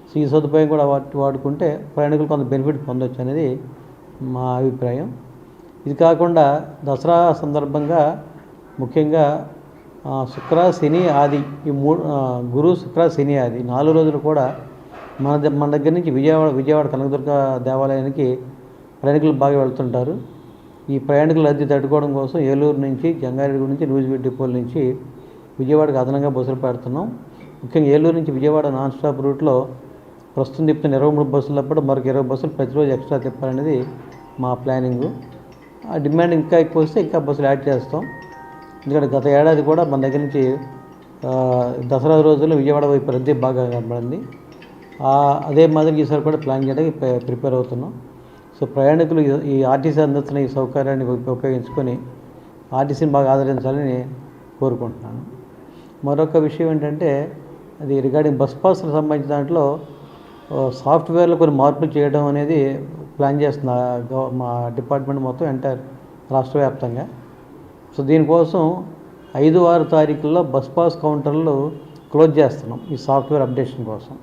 సో ఈ సదుపాయం కూడా వాడుకుంటే ప్రయాణికులు కొంత బెనిఫిట్ పొందొచ్చు అనేది మా అభిప్రాయం. ఇది కాకుండా దసరా సందర్భంగా ముఖ్యంగా శుక్ర, శని, ఆది ఈ 3 గురు, శుక్ర, శని, ఆది 4 రోజులు కూడా మన దగ్గర నుంచి విజయవాడ కనకదుర్గ దేవాలయానికి ప్రయాణికులు బాగా వెళ్తుంటారు. ఈ ప్రయాణికుల రద్దీ తట్టుకోవడం కోసం ఏలూరు నుంచి, జంగారెడ్డి నుంచి, నూజివీడు డిపోల నుంచి విజయవాడకు అదనంగా బస్సులు పెడుతున్నాం. ముఖ్యంగా ఏలూరు నుంచి విజయవాడ నాన్ స్టాప్ రూట్లో ప్రస్తుతం తిప్పుతున్న 23 బస్సులు తప్ప మరొక 20 బస్సులు ప్రతిరోజు ఎక్స్ట్రా తిప్పాలనేది మా ప్లానింగు. ఆ డిమాండ్ ఇంకా ఎక్కువ వస్తే ఇంకా బస్సులు యాడ్ చేస్తాం. ఎందుకంటే గత ఏడాది కూడా మన దగ్గర నుంచి దసరా రోజుల్లో విజయవాడ వైపు రద్దీ బాగా కనబడింది. అదే మాదిరి ఈసారి కూడా ప్లాన్ చేయడానికి ప్రిపేర్ అవుతున్నాం. సో ప్రయాణికులు ఈ ఆర్టీసీ అందిస్తున్న ఈ సౌకర్యాన్ని ఉపయోగించుకొని ఆర్టీసీని బాగా ఆదరించాలని కోరుకుంటున్నాను. మరొక విషయం ఏంటంటే అది రిగార్డింగ్ బస్ పాస్లకు సంబంధించిన దాంట్లో సాఫ్ట్వేర్లో కొన్ని మార్పులు చేయడం అనేది ప్లాన్ చేస్తున్న మా డిపార్ట్మెంట్ మొత్తం ఎంటైర్ రాష్ట్ర వ్యాప్తంగా. సో దీనికోసం 5, 6 తారీఖుల్లో బస్ పాస్ కౌంటర్లు క్లోజ్ చేస్తున్నాం ఈ సాఫ్ట్వేర్ అప్డేషన్ కోసం.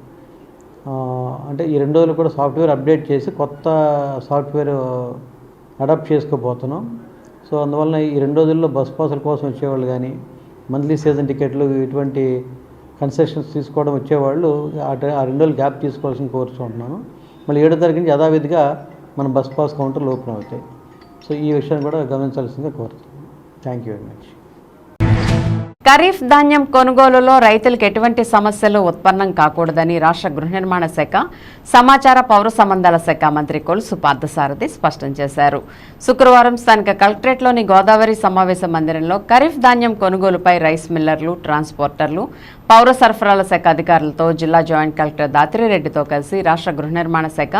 అంటే ఈ 2 రోజులు కూడా సాఫ్ట్వేర్ అప్డేట్ చేసి కొత్త సాఫ్ట్వేర్ అడాప్ట్ చేసుకోబోతున్నాం. సో అందువలన ఈ 2 రోజుల్లో బస్ పాసుల కోసం వచ్చేవాళ్ళు కానీ మంత్లీ సీజన్ టికెట్లు ఇటువంటి కన్సెషన్స్ తీసుకోవడం వచ్చేవాళ్ళు ఆ 2 రోజులు గ్యాప్ తీసుకోవాల్సిన కోరుకుంటున్నాను. మళ్ళీ 7వ తారీఖు నుంచి యథావిధిగా మన బస్ పాస్ కౌంటర్లు ఓపెన్ అవుతాయి. సో ఈ విషయాన్ని కూడా గమనించాల్సిందిగా కోరుతున్నాను. Thank you very much. Kharif ధాన్యం కొనుగోలులో రైతులకు ఎటువంటి సమస్యలు ఉత్పన్నం కాకూడదని రాష్ట్ర గృహ నిర్మాణ శాఖ, సమాచార పౌర సంబంధాల శాఖ మంత్రి కొలుసు పార్థసారథి స్పష్టం చేశారు. శుక్రవారం స్థానిక కలెక్టరేట్లోని గోదావరి సమావేశ మందిరంలో ఖరీఫ్ ధాన్యం కొనుగోలుపై రైస్ మిల్లర్లు, ట్రాన్స్పోర్టర్లు, పౌర సరఫరాల శాఖ అధికారులతో జిల్లా జాయింట్ కలెక్టర్ దాత్రిరెడ్డితో కలిసి రాష్ట్ర గృహ నిర్మాణ శాఖ,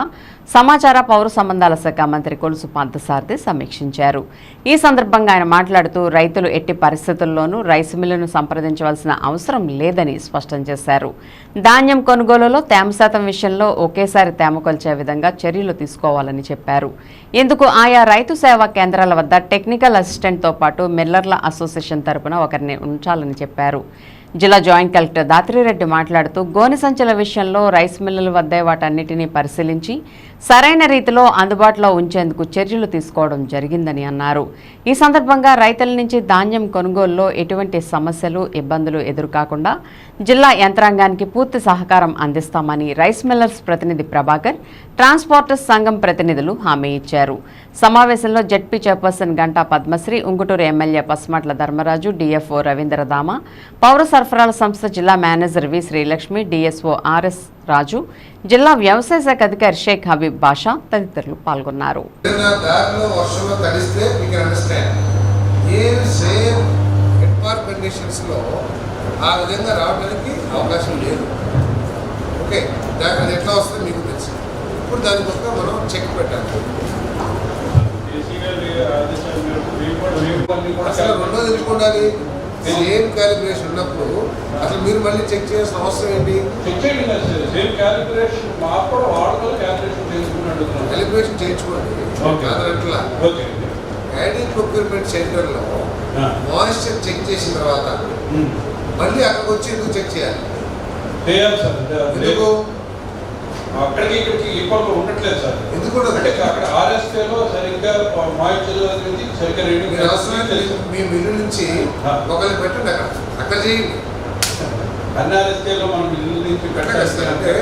సమాచార పౌర సంబంధాల శాఖ మంత్రి కొలుసు పార్థసారథి సమీక్షించారు. ఈ సందర్భంగా ఆయన మాట్లాడుతూ రైతులు ఎట్టి పరిస్థితుల్లోనూ రైస్ మిల్లును సంప్రదించవలసిన అవసరం లేదని స్పష్టం చేశారు. ధాన్యం కొనుగోలులో తేమ శాతం విషయంలో ఒకేసారి తేమ కొలిచే విధంగా చర్యలు తీసుకోవాలని చెప్పారు. ఇందుకు ఆయా రైతు సేవా కేంద్రాల వద్ద టెక్నికల్ అసిస్టెంట్తో పాటు మిల్లర్ల అసోసియేషన్ తరపున ఒకరిని ఉంచాలని చెప్పారు. జిల్లా జాయింట్ కలెక్టర్ దాత్రిరెడ్డి మాట్లాడుతూ గోనె సంచుల విషయంలో రైస్ మిల్లుల వద్దే వాటన్నిటినీ పరిశీలించి సరైన రీతిలో అందుబాటులో ఉంచేందుకు చర్యలు తీసుకోవడం జరిగిందని అన్నారు. ఈ సందర్భంగా రైతుల నుంచి ధాన్యం కొనుగోలులో ఎటువంటి సమస్యలు, ఇబ్బందులు ఎదురుకాకుండా జిల్లా యంత్రాంగానికి పూర్తి సహకారం అందిస్తామని రైస్ మిల్లర్స్ ప్రతినిధి ప్రభాకర్, ట్రాన్స్పోర్టర్స్ సంఘం ప్రతినిధులు హామీ ఇచ్చారు. సమావేశంలో ZP chairperson Ganta Padmasri, Unguturu MLA Pasmatla Dharmaraju, DFO Ravindradhama, పౌర సరఫరాల సంస్థ జిల్లా manager V Srilakshmi, DSO RS Raju, జిల్లా వ్యవసాయ శాఖ అధికారి షేక్ హబీబ్ బాషా తదితరులు పాల్గొన్నారు. ఆ విధంగా రావడానికి అవకాశం లేదు. ఓకే, దాని ఎట్లా వస్తుందో మీకు తెలుసు. ఇప్పుడు దాని పక్క మనం చెక్ పెట్టాలి. అసలు రెండోది ఎందుకు ఉండాలి? సేమ్ క్యాలిక్యులేషన్ ఉన్నప్పుడు అసలు మీరు మళ్ళీ చెక్ చేయాల్సిన అవసరం ఏంటి? క్యాలిక్యులేషన్ చేయించుకోండి. అట్లా ప్యాడీ ప్రొక్యూర్మెంట్ సెంటర్లో మాయిశ్చర్ చెక్ చేసిన తర్వాత మళ్ళీ అక్కడికి వచ్చి ఎందుకు చెక్ చేయాలి? ఎందుకు అక్కడికి ఇక్కడికి ఈక్వల్ గా ఉండట్లేదు సార్. ఎందుకు అక్కడ ఆర్ఎస్కేలో సరిగ్గా మాయిశ్చర్ అనేది సరిగ్గా మీరు అవసరం మీ మిల్లు నుంచి ఒకరిని పెట్టండి, అక్కడ చేయండి. అన్ని ఆర్ఎస్కేలో మనం మిల్లు నుంచి పెట్టాలంటే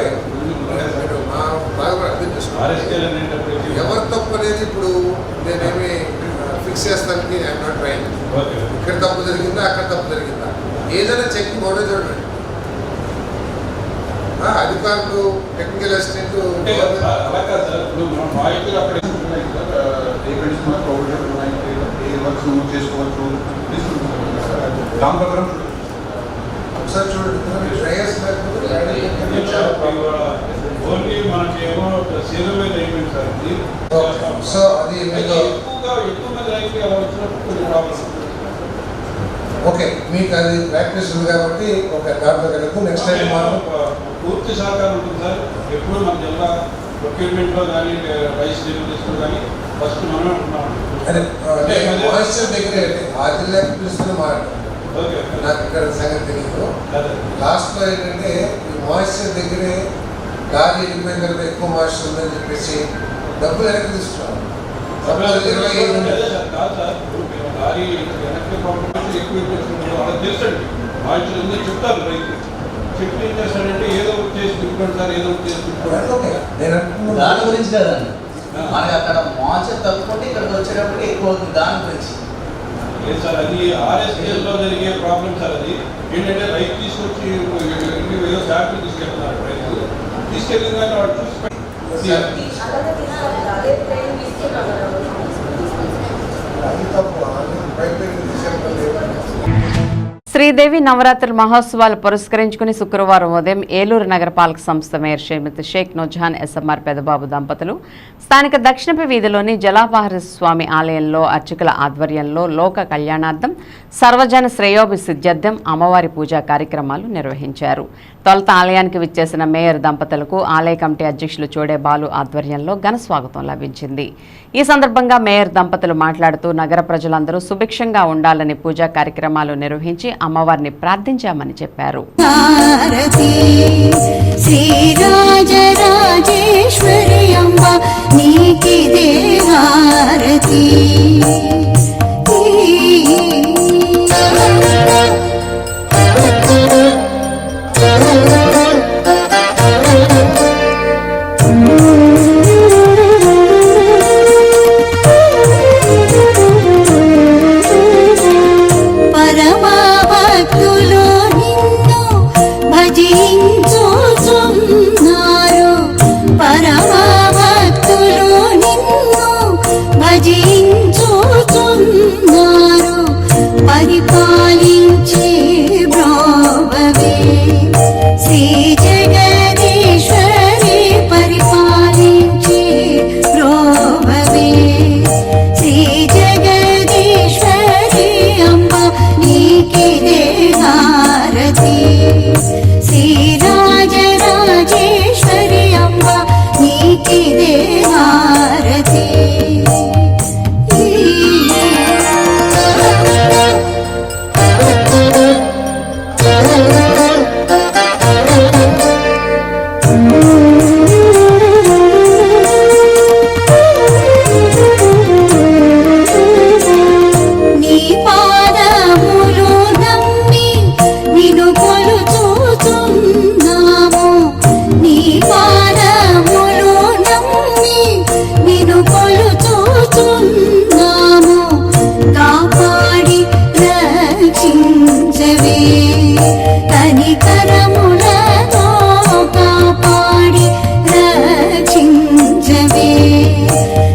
ఎవరు తప్పు అనేది ఇప్పుడు నేనేమి ఫిక్స్ చేస్తానికి ఐఎమ్ నాట్ ట్రైన్. ఇక్కడ తప్పు జరిగిందా, అక్కడ తప్పు జరిగిందా, ఏదైనా చెక్ ఒకటే చూడండి. అధికారులు, టెక్నికల్ అసిస్టెంట్ చేసుకోవచ్చు. దాని ప్రకారం ఒకసారి చూడండి. డ్రైయర్స్ సో అది ఓకే, మీకు అది ప్రాక్టీస్ ఉంది కాబట్టి ఒక దాంట్లో కనుక నెక్స్ట్ టైం మనం పూర్తి సహకారం ఉంటుంది సార్. ఎప్పుడు మన జిల్లా ప్రొక్యూర్మెంట్లో కానీ రైస్ డెలివరీస్లో కానీ ఫస్ట్ మనమే ఉంటున్నాం. అదే మాయిశ్చర్ దగ్గరే ఆ జిల్లాకి పిలుస్తున్న మాట. నాకు ఇక్కడ సంగతి తెలియదు. లాస్ట్లో ఏంటంటే ఈ మాయిశ్చర్ దగ్గరే గాలి వెళ్ళిపోయిన తర్వాత ఎక్కువ మాయిశ్చర్ ఉందని చెప్పేసి డబ్బులు వెనక్కి తీసుకున్నాం. తెలుసండి, మాయిశ్చర్ ఉంది చెప్తారు రైతు. చెప్తే ఏం చేస్తాడంటే ఏదో చేసి తిప్పుకోండి సార్, ఏదో చేసి తిప్పుకోండి. దాని గురించి కదండి, మనకి అక్కడ మాయిశ్చర్ తగ్గుకుంటే ఇక్కడికి వచ్చేటప్పటికి ఎక్కువ అవుతుంది. దాని గురించి లేదు సార్, అది ఆర్ఎస్కేలో జరిగే ప్రాబ్లం సార్. అది ఏంటంటే రైతు తీసుకొచ్చి ఏదో ఫ్యాక్టరీ తీసుకెళ్తున్నారు. రైతు తీసుకెళ్ళిన కానీ వాడు చూసి శ్రీదేవి నవరాత్రుల మహోత్సవాలు పురస్కరించుకుని శుక్రవారం ఉదయం ఏలూరు నగరపాలక సంస్థ మేయర్ శ్రీమతి షేక్ నూజహాన్ ఎస్ఎంఆర్ పెదబాబు దంపతులు స్థానిక దక్షిణపు వీధిలోని జలాపహార స్వామి ఆలయంలో అర్చకుల ఆధ్వర్యంలో లోక కళ్యాణార్థం సర్వజన శ్రేయోభిసిద్ధ్యర్థం అమ్మవారి పూజా కార్యక్రమాలు నిర్వహించారు. తొలుత ఆలయానికి విచ్చేసిన మేయర్ దంపతులకు ఆలయ కమిటీ అధ్యక్షులు చోడే బాలు ఆధ్వర్యంలో ఘన స్వాగతం లభించింది. ఈ సందర్భంగా మేయర్ దంపతులు మాట్లాడుతూ నగర ప్రజలందరూ సుభిక్షంగా ఉండాలని పూజా కార్యక్రమాలు నిర్వహించి అమ్మవారిని ప్రార్థించామని చెప్పారు. పరమభక్తులు నిన్ను భజించుచున్నారు, పరమభక్తులు నిన్ను భజించుచున్నారు. పరిపాలించే బ్రోవవే శ్రీ జగదీశ్వరి, పరిపాలించే బ్రోవవే శ్రీ జగదీశ్వరి అంబ నీకిదే హారతి. శ్రీరాజరాజేశ్వరి అంబ నీకిదే హారతి. నీ పాదములు నమ్మి నిన్ను కొలుచుచున్నాము, నీ పాదములు నమ్మి నిన్ను కొలుచుచున్నాము. కాపాడి రక్షించవే కనికరములతో, కాపాడి రక్షించవే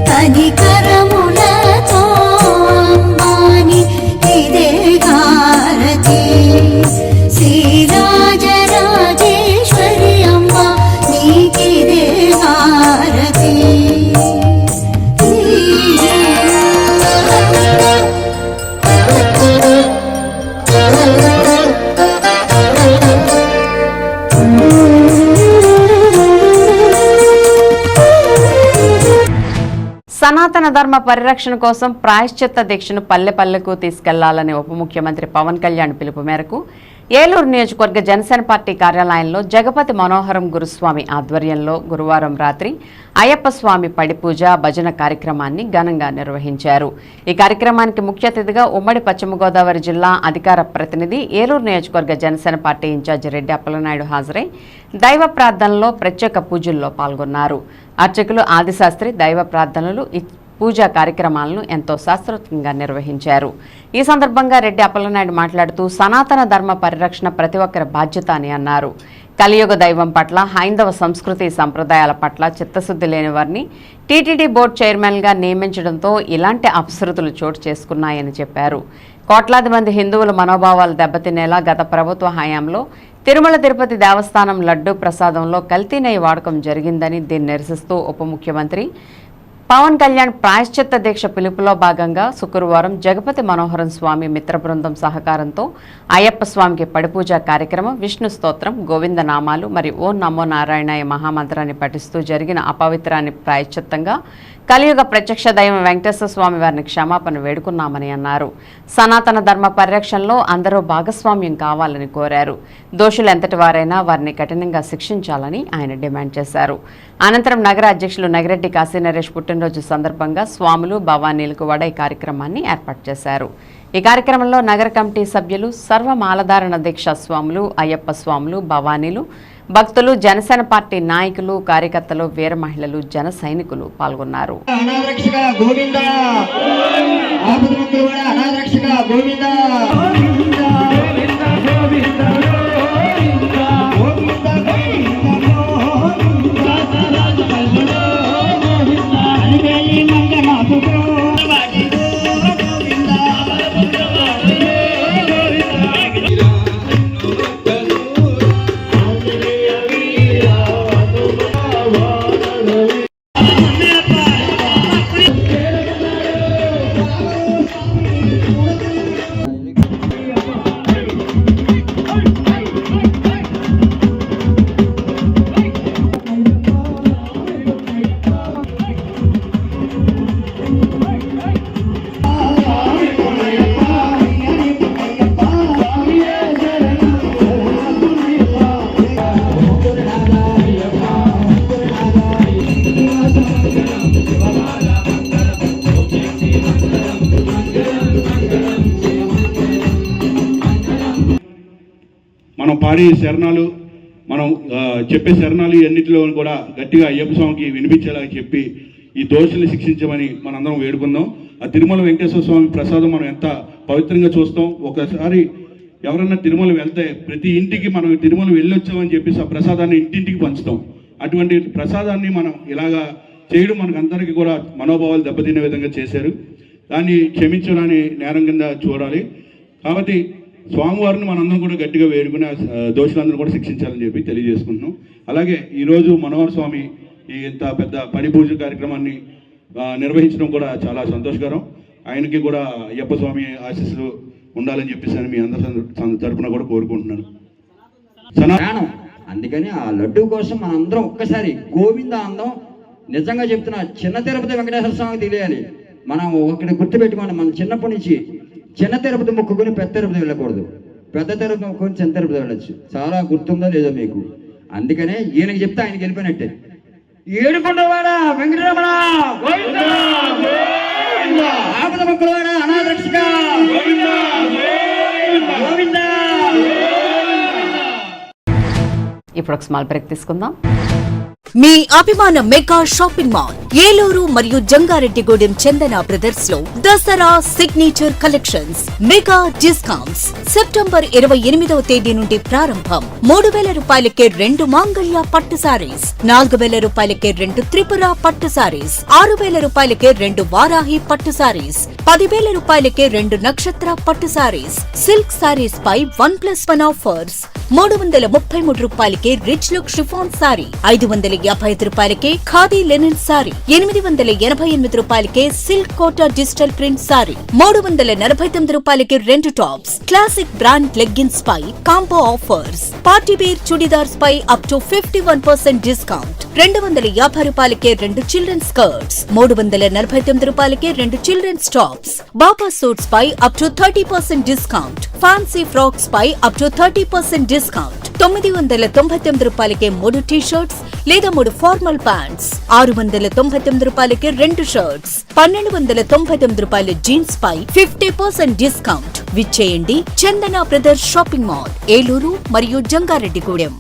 కనికరములతో అంబాని ఇదే హారతి. శ్రీరాజరాజేశ్వరి అంబ నీకిదే హారతి. సనాతన ధర్మ పరిరక్షణ కోసం ప్రాయశ్చిత్త దీక్షను పల్లె పల్లెకు తీసుకెళ్లాలని ఉప ముఖ్యమంత్రి పవన్ కళ్యాణ్ పిలుపు మేరకు ఏలూరు నియోజకవర్గ జనసేన పార్టీ కార్యాలయంలో జగపతి మనోహరం గురుస్వామి ఆధ్వర్యంలో గురువారం రాత్రి అయ్యప్ప స్వామి పడి పూజ భజన కార్యక్రమాన్ని ఘనంగా నిర్వహించారు. ఈ కార్యక్రమానికి ముఖ్య అతిథిగా ఉమ్మడి పశ్చిమ గోదావరి జిల్లా అధికార ప్రతినిధి ఏలూరు నియోజకవర్గ జనసేన పార్టీ ఇన్ఛార్జి రెడ్డి అప్పలనాయుడు హాజరై దైవ ప్రార్థనలో ప్రత్యేక పూజల్లో పాల్గొన్నారు. అర్చకులు ఆదిశాస్త్రి దైవ ప్రార్థనలు పూజా కార్యక్రమాలను ఎంతో శాస్త్రోక్తంగా నిర్వహించారు. ఈ సందర్భంగా రెడ్డి అప్పలనాయుడు మాట్లాడుతూ సనాతన ధర్మ పరిరక్షణ ప్రతి ఒక్కరి బాధ్యత అని అన్నారు. కలియుగ దైవం పట్ల, హైందవ సంస్కృతి సంప్రదాయాల పట్ల చిత్తశుద్ధి లేని వారిని టీటీడీ బోర్డు చైర్మన్గా నియమించడంతో ఇలాంటి అపశృతులు చోటు చేసుకున్నాయని చెప్పారు. కోట్లాది మంది హిందువుల మనోభావాలు దెబ్బతినేలా గత ప్రభుత్వ హయాంలో తిరుమల తిరుపతి దేవస్థానం లడ్డూ ప్రసాదంలో కల్తీ నెయ్యి వాడకం జరిగిందని దీన్ని నిరసిస్తూ ఉప ముఖ్యమంత్రి పవన్ కళ్యాణ్ ప్రాయశ్చిత్త దీక్ష పిలుపులో భాగంగా శుక్రవారం జగపతి మనోహరం స్వామి మిత్ర బృందం సహకారంతో అయ్యప్ప స్వామికి పడిపూజ కార్యక్రమం, విష్ణు స్తోత్రం, గోవింద నామాలు మరియు ఓం నమో నారాయణాయ మహామంత్రాన్ని పఠిస్తూ జరిగిన అపవిత్రాన్ని ప్రాయశ్చిత్తంగా కలియుగ ప్రత్యక్ష దైవం వెంకటేశ్వర స్వామి వారిని క్షమాపణ వేడుకున్నామని అన్నారు. సనాతన ధర్మ పరిరక్షణలో అందరూ భాగస్వామ్యం కావాలని కోరారు. దోషులు ఎంతటి వారైనా వారిని కఠినంగా శిక్షించాలని ఆయన డిమాండ్ చేశారు. అనంతరం నగర అధ్యక్షులు నగిరెడ్డి కాశీ నరేష్ పుట్టినరోజు సందర్భంగా స్వాములు భవానీలకు వడ ఈ కార్యక్రమాన్ని ఏర్పాటు చేశారు. ఈ కార్యక్రమంలో నగర కమిటీ సభ్యులు, సర్వమాలధారణ దీక్షా స్వాములు, అయ్యప్ప స్వాములు, భవానీలు, భక్తులు, జనసేన పార్టీ నాయకులు, కార్యకర్తలు, వీర మహిళలు, జన సైనికులు పాల్గొన్నారు. మనం పాడే శరణాలు, మన మనం చెప్పే శరణాలు అన్నింటిలో కూడా గట్టిగా అయ్యప్ప స్వామికి వినిపించేలాగా చెప్పి ఈ దోషుల్ని శిక్షించమని మనందరం వేడుకుందాం. ఆ తిరుమల వెంకటేశ్వర స్వామి ప్రసాదం మనం ఎంత పవిత్రంగా చూస్తాం. ఒకసారి ఎవరన్నా తిరుమల వెళ్తే ప్రతి ఇంటికి మనం తిరుమల వెళ్ళొచ్చామని చెప్పేసి ఆ ప్రసాదాన్ని ఇంటింటికి పంచుతాం. అటువంటి ప్రసాదాన్ని మనం ఇలాగా చేయడం మనకు అందరికీ కూడా మనోభావాలు దెబ్బతినే విధంగా చేశారు. దాన్ని క్షమించడాన్ని నేరం కింద చూడాలి. కాబట్టి స్వామివారిని మనందరం కూడా గట్టిగా వేడుకుని దోషులందరూ కూడా శిక్షించాలని చెప్పి తెలియజేసుకుంటున్నాం. అలాగే ఈరోజు మనోహర్ స్వామి ఈ ఇంత పెద్ద పడి పూజ కార్యక్రమాన్ని నిర్వహించడం కూడా చాలా సంతోషకరం. ఆయనకి కూడా అయ్యప్ప స్వామి ఆశీస్సులు ఉండాలని చెప్పేసి మీ అందరి తరపున కూడా కోరుకుంటున్నాను. అందుకని ఆ లడ్డూ కోసం మనందరం ఒక్కసారి గోవింద అందం. నిజంగా చెప్తున్నా, చిన్న తిరుపతి వెంకటేశ్వర స్వామికి తెలియాలి. మనం ఒకటి గుర్తుపెట్టుకోండి, మనం చిన్నప్పటి నుంచి చిన్న తిరుపతి మొక్కుకొని పెద్ద తిరుపతి వెళ్ళకూడదు, పెద్ద తిరుపతి మొక్కుకొని చిన్న తిరుపతి వెళ్ళచ్చు. చాలా గుర్తుందో లేదో మీకు. అందుకనే ఈయనకి చెప్తే ఆయనకి వెళ్ళిపోయినట్టే. ఏడుకొండవాడ వెంకటరమణ ఆపద మొక్కలవాడ అనాథ రక్షక గోవింద. ఇప్పుడు ఒక స్మాల్ బ్రేక్ తీసుకుందాం. మీ అభిమాన మెగా షాపింగ్ మాల్ ఏలూరు మరియు జంగారెడ్డిగూడెం చందన బ్రదర్స్ లో Dasara signature collections mega discounts September 28వ తేదీ నుండి ప్రారంభం. 3000 రూపాయలకే 2 మాంగళ్య పట్టు సారీస్, 4000 రూపాయలకే 2 త్రిపుర పట్టు సారీస్, 6000 రూపాయలకే 2 వారాహి పట్టు సారీస్, 10,000 రూపాయలకే 2 నక్షత్ర పట్టు సారీస్. సిల్క్ సారీస్ పై 1+1 ఆఫర్స్. 333 రూపాయలకే రిచ్ లుక్ షిఫాన్ సారీ, 555 రూపాయలకే ఖాదీ లెనిన్ సారీ, 888 రూపాయలకే silk Kota digital print sari, 349 రూపాయలకే 2 టాప్స్. క్లాసిక్ బ్రాండ్ లెగ్గిన్స్ పై combo offers. Party wear churidars పై అప్ టు 51% డిస్కౌంట్. 250 రూపాయలకే 2 చిల్డ్రన్ స్కర్ట్స్, 349 రూపాయలకే 2 చిల్డ్రన్స్ టాప్స్. బాబా సూట్స్ పై up to 30% discount. Fancy frocks పై అప్ టు 30% డిస్కౌంట్. 999 రూపాయలకే 3 టీ షర్ట్స్ లేదా 3 ఫార్మల్ ప్యాంట్స్, 699 రూపాయలకే 2 షర్ట్స్, 1299 రూపాయల జీన్స్ పై 50% డిస్కౌంట్. విచ్చేయండి చందన బ్రదర్స్ షాపింగ్ మాల్, ఏలూరు మరియు జంగారెడ్డిగూడెం.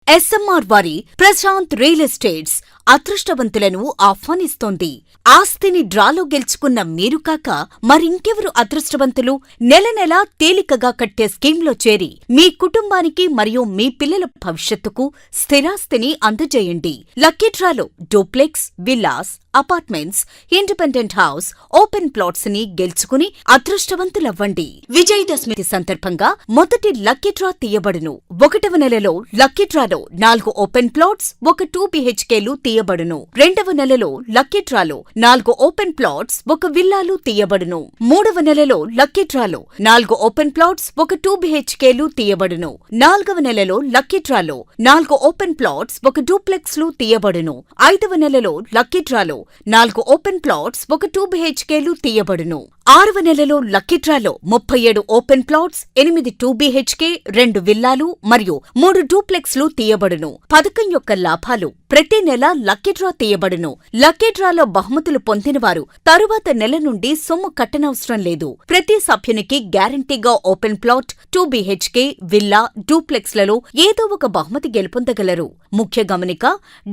ఎస్ఎంఆర్ వారి ప్రశాంత్ రియల్ ఎస్టేట్స్ అదృష్టవంతులను ఆహ్వానిస్తోంది. ఆస్తిని డ్రాలో గెలుచుకున్న మీరు కాక మరింకెవరు అదృష్టవంతులు? నెల నెలా తేలికగా కట్టే స్కీమ్లో చేరి మీ కుటుంబానికి మరియు మీ పిల్లల భవిష్యత్తుకు స్థిరాస్తిని అందజేయండి. లక్కీ డ్రాలో duplex, villas, apartments, independent house, open plots ని గెలుచుకుని అదృష్టవంతులవ్వండి. విజయదశమి సందర్భంగా మొదటి లక్కీ డ్రా తీయబడును. 1వ నెలలో లక్కీ డ్రాలో 4 ఓపెన్ ప్లాట్స్, 1 2 BHKలు తీయబడును. 2వ నెలలో లక్కీ డ్రాలో 4 ఓపెన్ ప్లాట్స్, 1 విల్లాలు తీయబడును. 3వ నెలలో లక్కీ డ్రాలో 4 ఓపెన్ ప్లాట్స్, 1 2 BHKలు తీయబడును. 4వ నెలలో లక్కీ డ్రాలో 4 ఓపెన్ ప్లాట్స్, 1 డూప్లెక్స్లు తీయబడును. 5వ నెలలో లక్కీ డ్రాలో 4 ఓపెన్ ప్లాట్స్, 1 2 BHKలు తీయబడును. 6వ నెలలో లక్కీ డ్రాలో 37 ఓపెన్ ప్లాట్స్, 8 2 BHK, 2 విల్లాలు మరియు 3 డూప్లెక్స్లు తీయబడును. పథకం యొక్క లాభాలు ప్రతి నెల లక్కీ డ్రా తీయబడును. లక్కీ డ్రాలో బహుమతులు పొందినవారు తరువాత నెల నుండి సొమ్ము కట్టనవసరం లేదు. ప్రతి సభ్యునికి గ్యారంటీగా ఓపెన్ ప్లాట్, 2 BHK, విల్లా, డూప్లెక్స్లలో ఏదో ఒక బహుమతి గెలుపొందగలరు. ముఖ్య గమనిక: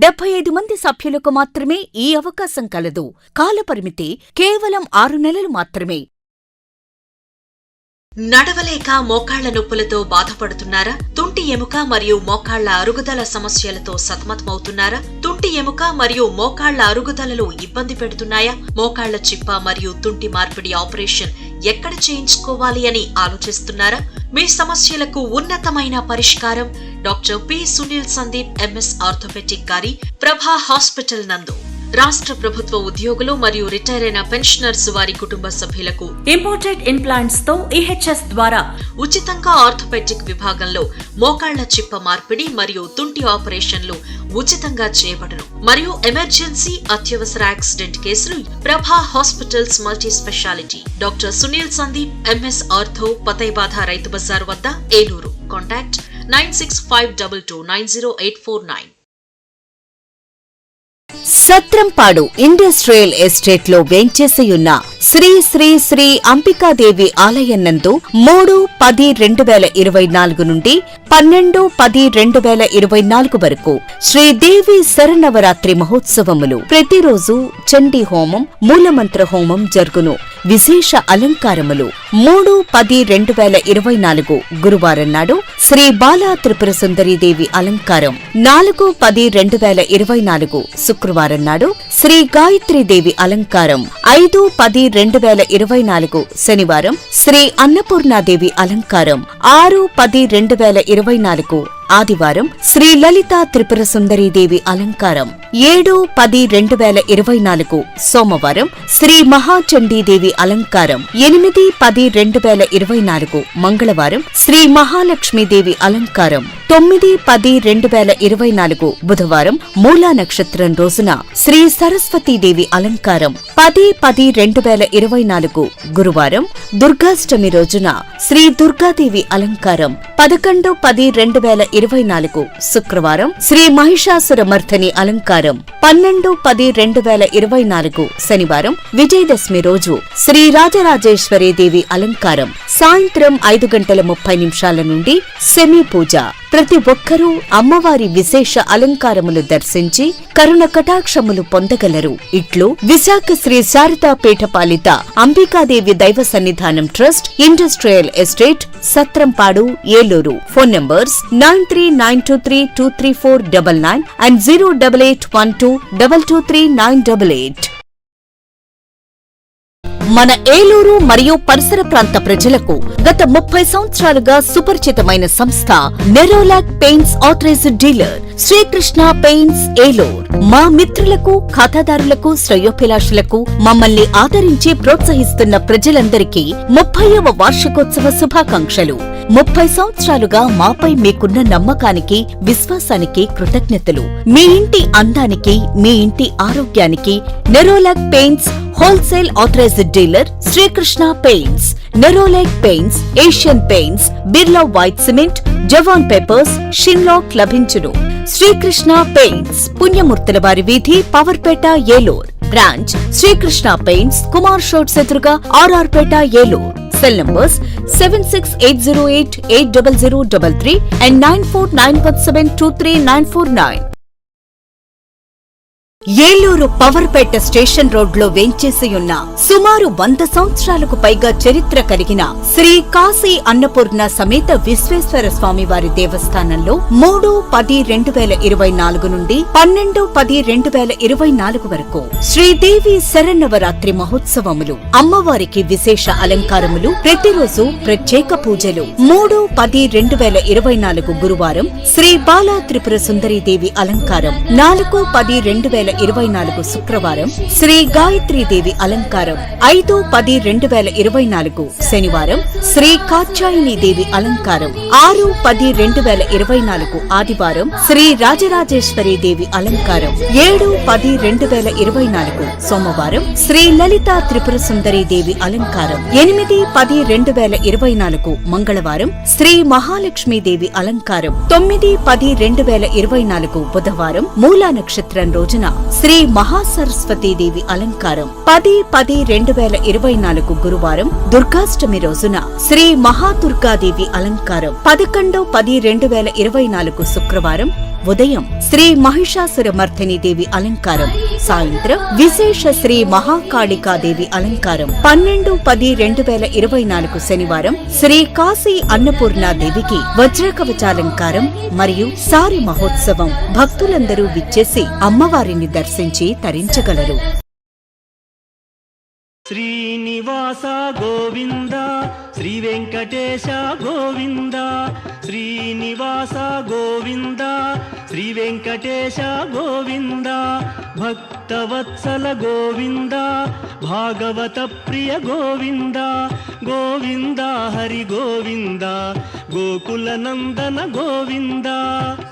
75 మంది సభ్యులకు మాత్రమే ఈ అవకాశం కలదు. కాలపరిమితి కేవలం 6 నెలలు మాత్రమే. నడవలేక మోకాళ్ల నొప్పులతో బాధపడుతున్నారా? తుంటి ఎముక మరియు మోకాళ్ల అరుగుదల సమస్యలతో సతమతమవుతున్నారా? తుంటి ఎముక మరియు మోకాళ్ల అరుగుదలలో ఇబ్బంది పెడుతున్నాయా? మోకాళ్ల చిప్ప మరియు తుంటి మార్పిడి ఆపరేషన్ ఎక్కడ చేయించుకోవాలి అని ఆలోచిస్తున్నారా? మీ సమస్యలకు ఉన్నతమైన పరిష్కారం doctor P Sunil Sandeep MS orthopaedic గారి ప్రభా హాస్పిటల్ నందు. రాష్ట్ర ప్రభుత్వ ఉద్యోగులు మరియు రిటైర్ అయిన పెన్షనర్స్ వారి కుటుంబ సభ్యులకు ఇంపోర్టెడ్ ఇంప్లాంట్స్ తో EHS ద్వారా ఉచితంగా ఆర్థోపెటిక్ విభాగంలో మోకాళ్ల చిప్ప మార్పిడి మరియు తుంటి ఆపరేషన్లు ఉచితంగా చేయబడును. మరియు ఎమర్జెన్సీ, అత్యవసర యాక్సిడెంట్ కేసులు Prabha hospitals multi speciality. Doctor Sunil Sandeep MS ortho, పతైబాధ రైతు బజార్ వద్ద, Eluru. Contact 9652290849. Satrampadu industrial estate లో వేంచేసియున్న శ్రీ శ్రీ శ్రీ అంబికాదేవి ఆలయం నందు 3-10-2024 నుండి 12-10-2024 వరకు శ్రీదేవి శరన్నవరాత్రి మహోత్సవములు. ప్రతిరోజు చండీ హోమం, మూలమంత్ర హోమం జరుగును. విశేష అలంకారములు. 3-10-2024 గురువారం నాడు శ్రీ బాలా త్రిపుర సుందరీదేవి అలంకారం. 4-10-2024 శుక్రవారం నాడు శ్రీ గాయత్రీదేవి అలంకారం. 5-10-2024 శనివారం శ్రీ అన్నపూర్ణాదేవి అలంకారం. 6-10-2024 ఆదివారం శ్రీ లలితా త్రిపుర సుందరీదేవి అలంకారం. 7-10-2024 సోమవారం శ్రీ మహాచండీదేవి అలంకారం. 8-10-2024 మంగళవారం శ్రీ మహాలక్ష్మీదేవి అలంకారం. 9-10-2024 బుధవారం మూలా నక్షత్రం రోజున శ్రీ సరస్వతీదేవి అలంకారం. 10-10-2024 గురువారం దుర్గాష్టమి రోజున శ్రీ దుర్గాదేవి అలంకారం. 11-10-2024 శుక్రవారం శ్రీ మహిషాసురమర్ధని అలంకారం. 12-10-2024 శనివారం విజయదశమి రోజు శ్రీ రాజరాజేశ్వరీ దేవి అలంకారం. సాయంత్రం 5:30 నుండి సెమీ పూజ. ప్రతి ఒక్కరూ అమ్మవారి విశేష అలంకారములు దర్శించి కరుణ కటాక్షములు పొందగలరు. ఇట్లు విశాఖ శ్రీ శారదాపీఠ పాలిత అంబికాదేవి దైవ సన్నిధానం trust, industrial estate, Satrampadu, Eluru. Phone numbers 9392323499 and 08812223988. మన ఏలూరు మరియు పరిసర ప్రాంత ప్రజలకు గత 30 సంవత్సరాలుగా సుపరిచితమైన సంస్థ Nerolac paints authorised dealer Srikrishna paints Eluru. మా మిత్రులకు, ఖాతాదారులకు, శ్రేయోభిలాషులకు మమ్మల్ని ఆదరించి ప్రోత్సహిస్తున్న ప్రజలందరికీ 30వ వార్షికోత్సవ శుభాకాంక్షలు. 30 సంవత్సరాలుగా మాపై మీకున్న నమ్మకానికి, విశ్వాసానికి కృతజ్ఞతలు. మీ ఇంటి అందానికి, మీ ఇంటి ఆరోగ్యానికి Nerolac paints wholesale authorised dealer Srikrishna paints. Nerolac paints, Asian paints, Birla white cement, Jawan papers, Sheenlac లభించును. శ్రీకృష్ణ పెయింట్స్, పుణ్యమూర్తుల వారి వీధి, పవర్పేట, ఏలూర్. బ్రాంచ్ శ్రీకృష్ణ పెయింట్స్, కుమార్ షోట్స్ ఎదురుగా, RR Peta, Eluru. Cell numbers 7680880033 and 9491723949. Eluru Powerpet station road లో వేంచేసియున్న సుమారు 100 సంవత్సరాలకు పైగా చరిత్ర కలిగిన శ్రీ కాశీ అన్నపూర్ణ సమేత విశ్వేశ్వర స్వామి వారి దేవస్థానంలో 3-10-2024 నుండి 12-10-2024 వరకు శ్రీదేవి శరన్నవరాత్రి మహోత్సవములు. అమ్మవారికి విశేష అలంకారములు. ప్రతిరోజు ప్రత్యేక పూజలు. 3-10-2024 గురువారం శ్రీ బాలా త్రిపుర సుందరీదేవి అలంకారం. 4-10-2024 శుక్రవారం శ్రీ గాయత్రీదేవి అలంకారం. 5-10-2024 శనివారం శ్రీ కాత్యాయనీదేవి అలంకారం. 6-10-2024 ఆదివారం శ్రీ రాజరాజేశ్వరీ దేవి అలంకారం. 7-10-2024 సోమవారం శ్రీ లలితా త్రిపుర సుందరీ దేవి అలంకారం. 8-10-2024 మంగళవారం శ్రీ మహాలక్ష్మీదేవి అలంకారం. 9-10-2024 బుధవారం మూలా నక్షత్రం రోజున శ్రీ మహాసరస్వతీదేవి అలంకారం. 10-10-2024 గురువారం దుర్గాష్టమి రోజున శ్రీ మహాదుర్గాదేవి అలంకారం. 11-10-2024 శుక్రవారం ఉదయం శ్రీ మహిషాసురమర్ధిని దేవి అలంకారం. సాయంత్రం విశేష శ్రీ మహాకాళికాదేవి అలంకారం. 12-10-2024 శనివారం శ్రీ కాశీ అన్నపూర్ణాదేవికి వజ్రకవచాలంకారం మరియు సారి మహోత్సవం. భక్తులందరూ విచ్చేసి అమ్మవారిని దర్శించి తరించగలరు. శ్రీనివాస గోవింద, శ్రీ వెంకటేశ గోవింద. శ్రీనివాస గోవింద, శ్రీ వెంకటేశ గోవింద. భక్తవత్సల గోవింద, భాగవత ప్రియ గోవింద. గోవింద హరి గోవింద, గోకుల నందన గోవింద.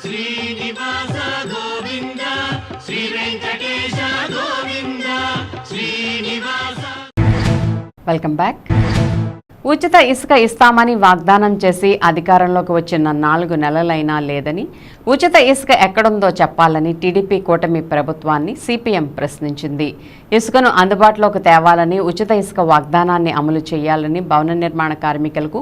శ్రీనివాస గోవింద, శ్రీ వెంకటేశ గోవింద. శ్రీనివాస. Welcome back. ఉచిత ఇసుక ఇస్తామని వాగ్దానం చేసి అధికారంలోకి వచ్చిన 4 నెలలైనా లేదని, ఉచిత ఇసుక ఎక్కడుందో చెప్పాలని టీడీపీ కూటమి ప్రభుత్వాన్ని సిపిఎం ప్రశ్నించింది. ఇసుకను అందుబాటులోకి తేవాలని, ఉచిత ఇసుక వాగ్దానాన్ని అమలు చేయాలని, భవన నిర్మాణ కార్మికులకు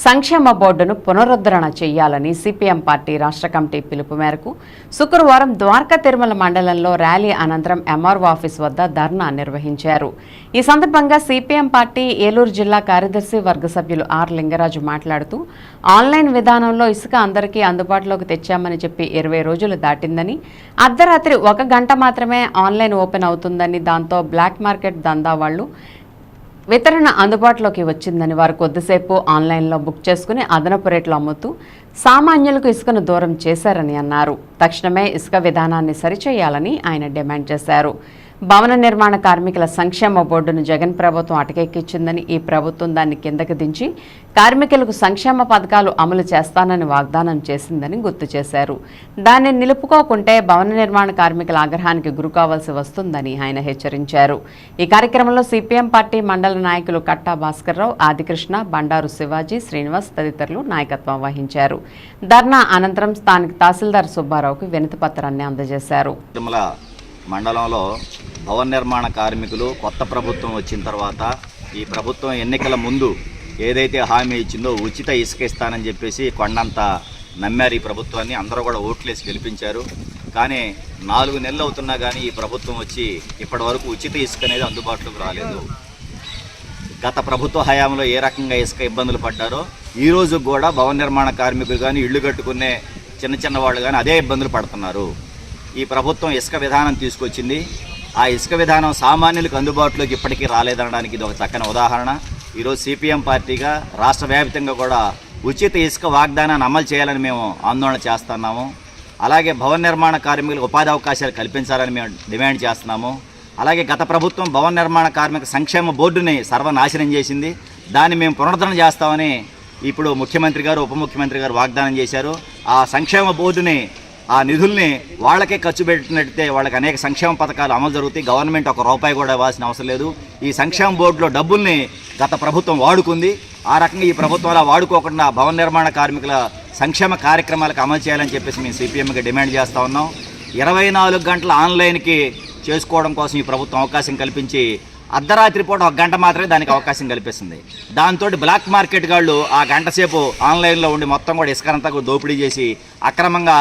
సంక్షేమ బోర్డును పునరుద్ధరణ చేయాలని సిపిఎం పార్టీ రాష్ట్ర కమిటీ పిలుపు మేరకు శుక్రవారం ద్వారకా తిరుమల మండలంలో ర్యాలీ అనంతరం ఎంఆర్ఓ ఆఫీస్ వద్ద ధర్నా నిర్వహించారు. ఈ సందర్భంగా సిపిఎం పార్టీ ఏలూరు జిల్లా కార్యదర్శి వర్గ సభ్యులు ఆర్ లింగరాజు మాట్లాడుతూ, ఆన్లైన్ విధానంలో ఇసుక అందరికీ అందుబాటులోకి తెచ్చామని చెప్పి 20 రోజులు దాటిందని, అర్ధరాత్రి 1 గంట మాత్రమే ఆన్లైన్ ఓపెన్ అవుతుందని, దాంతో బ్లాక్ మార్కెట్ దందా వాళ్ళు వితరణ అందుబాటులోకి వచ్చిందని, వారు కొద్దిసేపు ఆన్లైన్లో బుక్ చేసుకుని అదనపు రేట్లు అమ్ముతూ సామాన్యులకు ఇసుకను దూరం చేశారని అన్నారు. తక్షణమే ఇసుక విధానాన్ని సరిచేయాలని ఆయన డిమాండ్ చేశారు. భవన నిర్మాణ కార్మికుల సంక్షేమ బోర్డును జగన్ ప్రభుత్వం అటకెక్కించిందని, ఈ ప్రభుత్వం దాన్ని కిందకి దించి కార్మికులకు సంక్షేమ పథకాలు అమలు చేస్తానని వాగ్దానం చేసిందని గుర్తు చేశారు. దాన్ని నిలుపుకోకుంటే భవన నిర్మాణ కార్మికుల ఆగ్రహానికి గురి కావాల్సి వస్తుందని ఆయన హెచ్చరించారు. ఈ కార్యక్రమంలో సిపిఎం పార్టీ మండల నాయకులు కట్టా భాస్కర్రావు, ఆదికృష్ణ, బండారు శివాజీ, శ్రీనివాస్ తదితరులు నాయకత్వం వహించారు. ధర్నా అనంతరం స్థానిక తహసీల్దార్ సుబ్బారావుకు వినతి పత్రాన్ని అందజేశారు. మండలంలో భవన నిర్మాణ కార్మికులు కొత్త ప్రభుత్వం వచ్చిన తర్వాత ఈ ప్రభుత్వం ఎన్నికల ముందు ఏదైతే హామీ ఇచ్చిందో ఉచిత ఇసుక ఇస్తానని చెప్పేసి కొండంత నమ్మారు ఈ ప్రభుత్వాన్ని. అందరూ కూడా ఓట్లేసి గెలిపించారు. కానీ 4 నెలలు అవుతున్నా కానీ ఈ ప్రభుత్వం వచ్చి ఇప్పటి వరకు ఉచిత ఇసుక అనేది అందుబాటులోకి రాలేదు. గత ప్రభుత్వ హయాంలో ఏ రకంగా ఇసుక ఇబ్బందులు పడ్డారో ఈ రోజు కూడా భవన నిర్మాణ కార్మికులు కానీ ఇళ్లు కట్టుకునే చిన్న వాళ్ళు కానీ అదే ఇబ్బందులు పడుతున్నారు. ఈ ప్రభుత్వం ఇసుక విధానం తీసుకొచ్చింది. ఆ ఇసుక విధానం సామాన్యులకు అందుబాటులోకి ఇప్పటికీ రాలేదనడానికి ఇది ఒక చక్కని ఉదాహరణ. ఈరోజు సిపిఎం పార్టీగా రాష్ట్ర వ్యాప్తంగా కూడా ఉచిత ఇసుక వాగ్దానాన్ని అమలు చేయాలని మేము ఆందోళన చేస్తున్నాము. అలాగే భవన నిర్మాణ కార్మికులకు ఉపాధి అవకాశాలు కల్పించాలని మేము డిమాండ్ చేస్తున్నాము. అలాగే గత ప్రభుత్వం భవన నిర్మాణ కార్మిక సంక్షేమ బోర్డుని సర్వనాశనం చేసింది. దాన్ని మేము పునరుద్ధరణ చేస్తామని ఇప్పుడు ముఖ్యమంత్రి గారు, ఉప ముఖ్యమంత్రి గారు వాగ్దానం చేశారు. ఆ సంక్షేమ బోర్డుని, ఆ నిధుల్ని వాళ్ళకే ఖర్చు పెట్టినట్టే వాళ్ళకి అనేక సంక్షేమ పథకాలు అమలు జరుగుతాయి. గవర్నమెంట్ ₹1 కూడా ఇవ్వాల్సిన అవసరం లేదు. ఈ సంక్షేమ బోర్డులో డబ్బుల్ని గత ప్రభుత్వం వాడుకుంది. ఆ రకంగా ఈ ప్రభుత్వం అలా వాడుకోకుండా భవన నిర్మాణ కార్మికుల సంక్షేమ కార్యక్రమాలకు అమలు చేయాలని చెప్పేసి మేము సిపిఎంకి డిమాండ్ చేస్తూ ఉన్నాం. 24 గంటల ఆన్లైన్కి చేసుకోవడం కోసం ఈ ప్రభుత్వం అవకాశం కల్పించి అర్ధరాత్రి పూట 1 గంట మాత్రమే దానికి అవకాశం కల్పిస్తుంది. దాంతో బ్లాక్ మార్కెట్ వాళ్ళు ఆ గంట సేపు ఆన్లైన్లో ఉండి మొత్తం కూడా ఇసుకనంతా కూడా దోపిడీ చేసి అక్రమంగా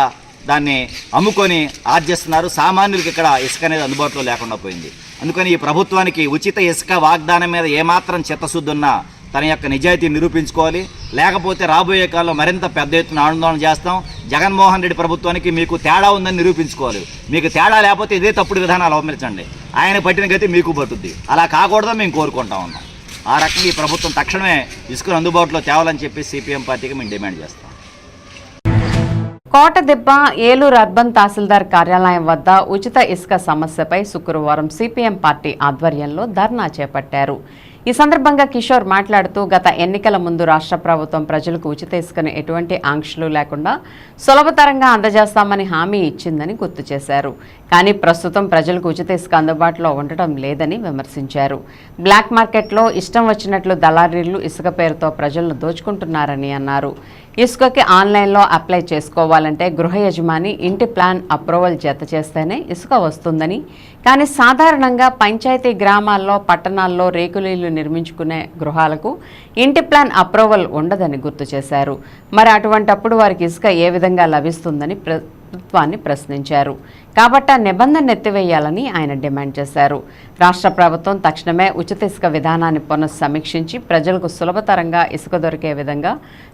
దాన్ని అమ్ముకొని ఆర్జిస్తున్నారు. సామాన్యులకి ఇక్కడ ఇసుక అనేది అందుబాటులో లేకుండా పోయింది. అందుకని ఈ ప్రభుత్వానికి ఉచిత ఇసుక వాగ్దానం మీద ఏమాత్రం చిత్తశుద్ధి ఉన్నా తన యొక్క నిజాయితీ నిరూపించుకోవాలి. లేకపోతే రాబోయే కాలంలో మరింత పెద్ద ఎత్తున ఆందోళన చేస్తాం. జగన్మోహన్ రెడ్డి ప్రభుత్వానికి మీకు తేడా ఉందని నిరూపించుకోవాలి. మీకు తేడా లేకపోతే ఇదే తప్పుడు విధానాలు అవమర్చండి. ఆయన పట్టిన గతి మీకు పట్టుద్ది. అలా కాకూడదని మేము కోరుకుంటా ఉన్నాం. ఆ రకంగా ఈ ప్రభుత్వం తక్షణమే ఇసుకను అందుబాటులో తేవాలని చెప్పి సిపిఎం పార్టీకి మేము డిమాండ్ చేస్తాం. కోటదిబ్బ ఏలూరు అర్బన్ తహసీల్దార్ కార్యాలయం వద్ద ఉచిత ఇసుక సమస్యపై శుక్రవారం సిపిఎం పార్టీ ఆధ్వర్యంలో ధర్నా చేపట్టారు. ఈ సందర్భంగా కిషోర్ మాట్లాడుతూ, గత ఎన్నికల ముందు రాష్ట్ర ప్రభుత్వం ప్రజలకు ఉచిత ఇసుకను ఎటువంటి ఆంక్షలు లేకుండా సులభతరంగా అందజేస్తామని హామీ ఇచ్చిందని గుర్తు చేశారు. కానీ ప్రస్తుతం ప్రజలకు ఉచిత ఇసుక అందుబాటులో ఉండటం లేదని విమర్శించారు. బ్లాక్ మార్కెట్లో ఇష్టం వచ్చినట్లు దళారీలు ఇసుక పేరుతో ప్రజలను దోచుకుంటున్నారని అన్నారు. ఇసుకకి ఆన్లైన్లో అప్లై చేసుకోవాలంటే గృహ యజమాని ఇంటి ప్లాన్ అప్రూవల్ జత చేస్తేనే ఇసుక వస్తుందని, కానీ సాధారణంగా పంచాయతీ గ్రామాల్లో, పట్టణాల్లో రేకులీలు నిర్మించుకునే గృహాలకు ఇంటి ప్లాన్ అప్రూవల్ ఉండదని గుర్తు చేశారు. మరి అటువంటప్పుడు వారికి ఇసుక ఏ విధంగా లభిస్తుందని ప్రభుత్వాన్ని ప్రశ్నించారు. కాబట్టి ఆ నిబంధన ఎత్తివేయాలని ఆయన డిమాండ్ చేశారు. రాష్ట్ర ప్రభుత్వం తక్షణమే ఉచిత ఇసుక విధానాన్ని పునఃసమీక్షించి ప్రజలకు సులభతరంగా ఇసుక దొరికే విధంగా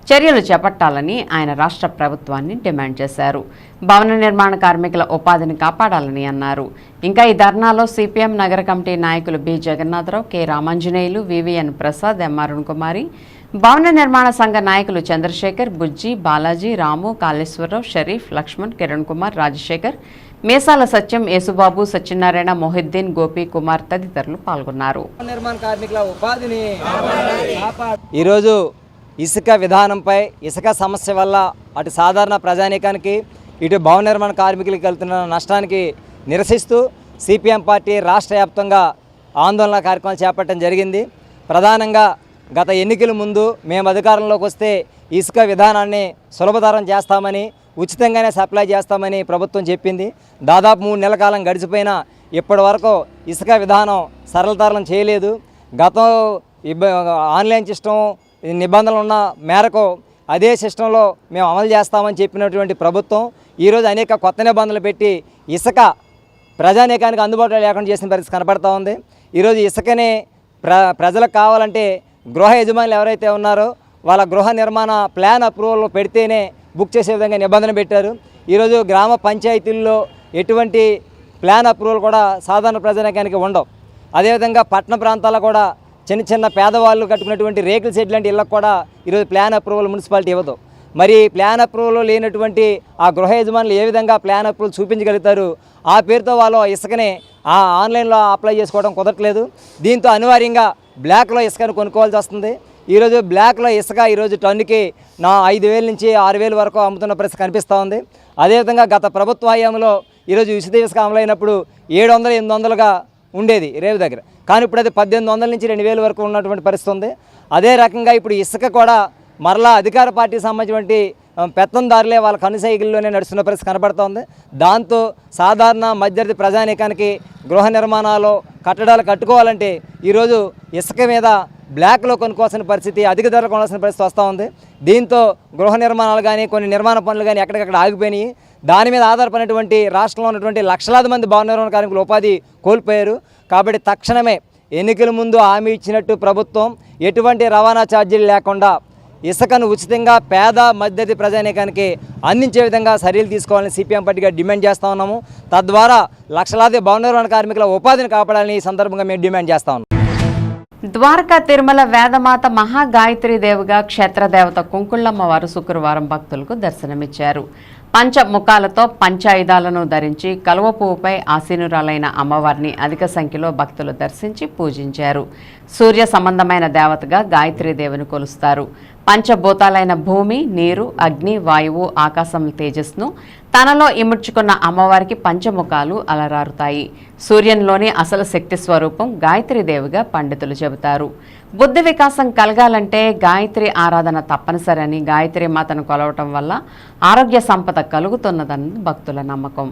చర్యలు చేపట్టాలని ఆయన రాష్ట్ర ప్రభుత్వాన్ని డిమాండ్ చేశారు. భవన నిర్మాణ కార్మికుల ఉపాధిని కాపాడాలని అన్నారు. ఇంకా ఈ ధర్నాలో సిపిఎం నగర కమిటీ నాయకులు B Jagannatharao, K Ramanjaneyulu, VVN Prasad, M Arun Kumari, భవన నిర్మాణ సంఘ నాయకులు చంద్రశేఖర్, బుజ్జి, బాలాజీ, రాము, కాళేశ్వరరావు, షరీఫ్, లక్ష్మణ్, కిరణ్ కుమార్, రాజశేఖర్, మేసాల సత్యం, యేసుబాబు, సత్యనారాయణ, మొహిద్దీన్, గోపి కుమార్ తదితరులు పాల్గొన్నారు. ఈరోజు ఇసుక విధానంపై, ఇసుక సమస్య వల్ల అటు సాధారణ ప్రజానీకానికి, ఇటు భవన నిర్మాణ కార్మికులకు వెళ్తున్న నష్టానికి నిరసిస్తూ సిపిఎం పార్టీ రాష్ట్ర వ్యాప్తంగా ఆందోళన కార్యక్రమాలు చేపట్టడం జరిగింది. ప్రధానంగా గత ఎన్నికల ముందు మేము అధికారంలోకి వస్తే ఇసుక విధానాన్ని సులభతరం చేస్తామని, ఉచితంగానే సప్లై చేస్తామని ప్రభుత్వం చెప్పింది. దాదాపు 3 నెలల కాలం గడిచిపోయినా ఇప్పటి వరకు ఇసుక విధానం సరళతరం చేయలేదు. గతం ఆన్లైన్ సిస్టమ్ నిబంధనలు ఉన్న మేరకు అదే సిస్టంలో మేము అమలు చేస్తామని చెప్పినటువంటి ప్రభుత్వం ఈరోజు అనేక కొత్త నిబంధనలు పెట్టి ఇసుక ప్రజానీకానికి అందుబాటులో లేకుండా చేసిన పరిస్థితి కనపడతా ఉంది. ఈరోజు ఇసుకని ప్రజలకు కావాలంటే గృహ యజమానులు ఎవరైతే ఉన్నారో వాళ్ళ గృహ నిర్మాణ ప్లాన్ అప్రూవల్ పెడితేనే బుక్ చేసే విధంగా నిబంధన పెట్టారు. ఈరోజు గ్రామ పంచాయతీల్లో ఎటువంటి ప్లాన్ అప్రూవల్ కూడా సాధారణ ప్రజానీకానికి ఉండవు. అదేవిధంగా పట్టణ ప్రాంతాల్లో కూడా చిన్న చిన్న పేదవాళ్ళు కట్టుకున్నటువంటి రేకుల షెడ్ లాంటి ఇళ్ళకు కూడా ఈరోజు ప్లాన్ అప్రూవల్ మున్సిపాలిటీ ఇవ్వదు. మరి ప్లాన్ అప్రూవల్ లేనటువంటి ఆ గృహ యజమానులు ఏ విధంగా ప్లాన్ అప్రూవల్ చూపించగలుగుతారు? ఆ పేరుతో వాళ్ళు ఇసుకని ఆన్లైన్లో అప్లై చేసుకోవడం కుదరట్లేదు. దీంతో అనివార్యంగా బ్లాక్లో ఇసుకను కొనుక్కోవాల్సి వస్తుంది. ఈరోజు బ్లాక్లో ఇసుక ఈరోజు టన్నుకి 5,000 నుంచి 6,000 వరకు అమ్ముతున్న పరిస్థితి కనిపిస్తూ ఉంది. అదేవిధంగా గత ప్రభుత్వ హయాంలో ఈరోజు ఉచిత ఇసుక అమలైనప్పుడు 700-800గా ఉండేది రేవు దగ్గర, కానీ ఇప్పుడు అది 1,800 నుంచి 2,000 వరకు ఉన్నటువంటి పరిస్థితి ఉంది. అదే రకంగా ఇప్పుడు ఇసుక కూడా మరలా అధికార పార్టీకి సంబంధించినటువంటి పెత్తందారులే వాళ్ళ కనుసైకిల్లోనే నడుస్తున్న పరిస్థితి కనబడుతోంది. దాంతో సాధారణ మధ్యవర్తి ప్రజానీకానికి గృహ నిర్మాణాలు కట్టడాలు కట్టుకోవాలంటే ఈరోజు ఇసుక మీద బ్లాక్లో కొనుక్కోవాల్సిన పరిస్థితి, అధిక ధరలు కొనాల్సిన పరిస్థితి వస్తూ ఉంది. దీంతో గృహ నిర్మాణాలు కానీ కొన్ని నిర్మాణ పనులు కానీ ఎక్కడికక్కడ ఆగిపోయినాయి. దాని మీద ఆధారపడినటువంటి రాష్ట్రంలో ఉన్నటువంటి లక్షలాది మంది భవన నిర్మాణ కార్మికులు ఉపాధి కోల్పోయారు. కాబట్టి తక్షణమే ఎన్నికల ముందు హామీ ఇచ్చినట్టు ప్రభుత్వం ఎటువంటి రవాణా ఛార్జీలు లేకుండా ఇసుకను ఉచితంగా పేద మధ్యతరగతి ప్రజానీకానికి అందించే విధంగా చర్యలు తీసుకోవాలని సిపిఎం పార్టీగా డిమాండ్ చేస్తూ ఉన్నాము. తద్వారా లక్షలాది భవన నిర్మాణ కార్మికుల ఉపాధిని కాపాడాలని ఈ సందర్భంగా మేము డిమాండ్ చేస్తా ఉన్నాం. ద్వారకా తిరుమల వేదమాత మహాగాయత్రీదేవిగా క్షేత్రదేవత కుంకుళ్ళమ్మ వారు శుక్రవారం భక్తులకు దర్శనమిచ్చారు. పంచముఖాలతో పంచాయుధాలను ధరించి కలువ పువ్వుపై ఆసీనురాలైన అమ్మవారిని అధిక సంఖ్యలో భక్తులు దర్శించి పూజించారు. సూర్య సంబంధమైన దేవతగా గాయత్రీదేవిని కొలుస్తారు. పంచభూతాలైన భూమి, నీరు, అగ్ని, వాయువు, ఆకాశం తేజస్సును తనలో ఇముడ్చుకున్న అమ్మవారికి పంచముఖాలు అలరారుతాయి. సూర్యునిలోని అసలు శక్తి స్వరూపం గాయత్రీదేవిగా పండితులు చెబుతారు. బుద్ధి వికాసం కలగాలంటే గాయత్రి ఆరాధన తప్పనిసరని, గాయత్రి మాతను కొలవటం వల్ల ఆరోగ్య సంపద కలుగుతున్నదని భక్తుల నమ్మకం.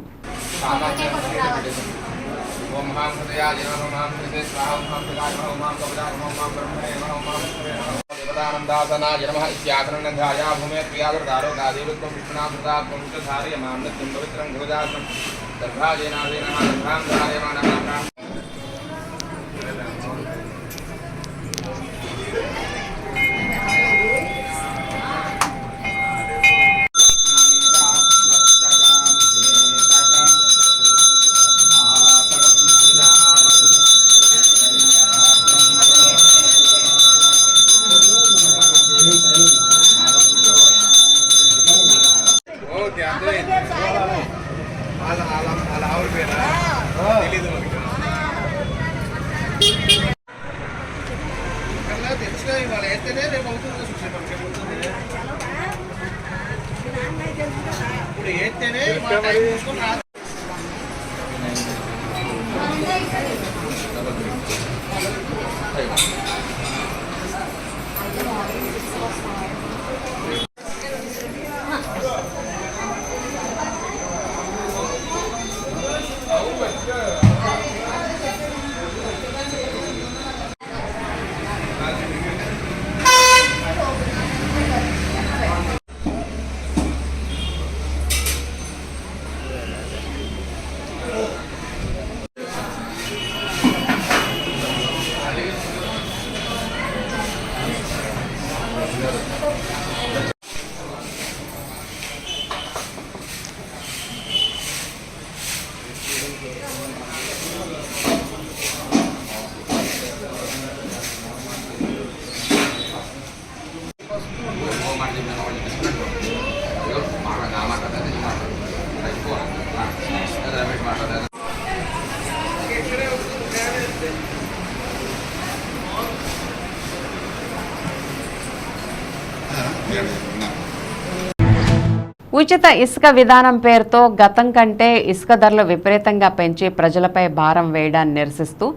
ఉచిత ఇసుక విధానం పేరుతో గతం కంటే ఇసుక ధరలు విపరీతంగా పెంచి ప్రజలపై భారం వేయడాన్ని నిరసిస్తూ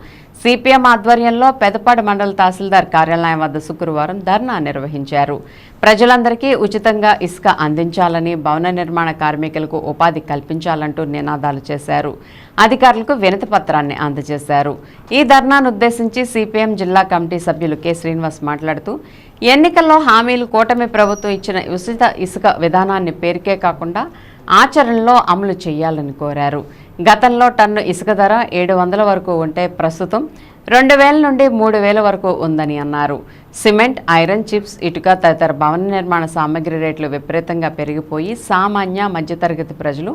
సిపిఎం ఆధ్వర్యంలో పెదపాడు మండల తహసీల్దార్ కార్యాలయం వద్ద శుక్రవారం ధర్నా నిర్వహించారు. ప్రజలందరికీ ఉచితంగా ఇసుక అందించాలని, భవన నిర్మాణ కార్మికులకు ఉపాధి కల్పించాలంటూ నినాదాలు చేశారు. అధికారులకు వినతి పత్రాన్ని అందజేశారు. ఈ ధర్నాను ఉద్దేశించి సిపిఎం జిల్లా కమిటీ సభ్యులు కె శ్రీనివాస్ మాట్లాడుతూ, ఎన్నికల్లో హామీలు కూటమి ప్రభుత్వం ఇచ్చిన ఉచిత ఇసుక విధానాన్ని పేరుకే కాకుండా ఆచరణలో అమలు చేయాలని కోరారు. గతంలో టన్ను ఇసుక ధర 700 వరకు ఉంటే ప్రస్తుతం 2000 నుండి 3000 వరకు ఉందని అన్నారు. సిమెంట్, ఐరన్, చిప్స్, ఇటుక తదితర భవన నిర్మాణ సామగ్రి రేట్లు విపరీతంగా పెరిగిపోయి సామాన్య మధ్యతరగతి ప్రజలు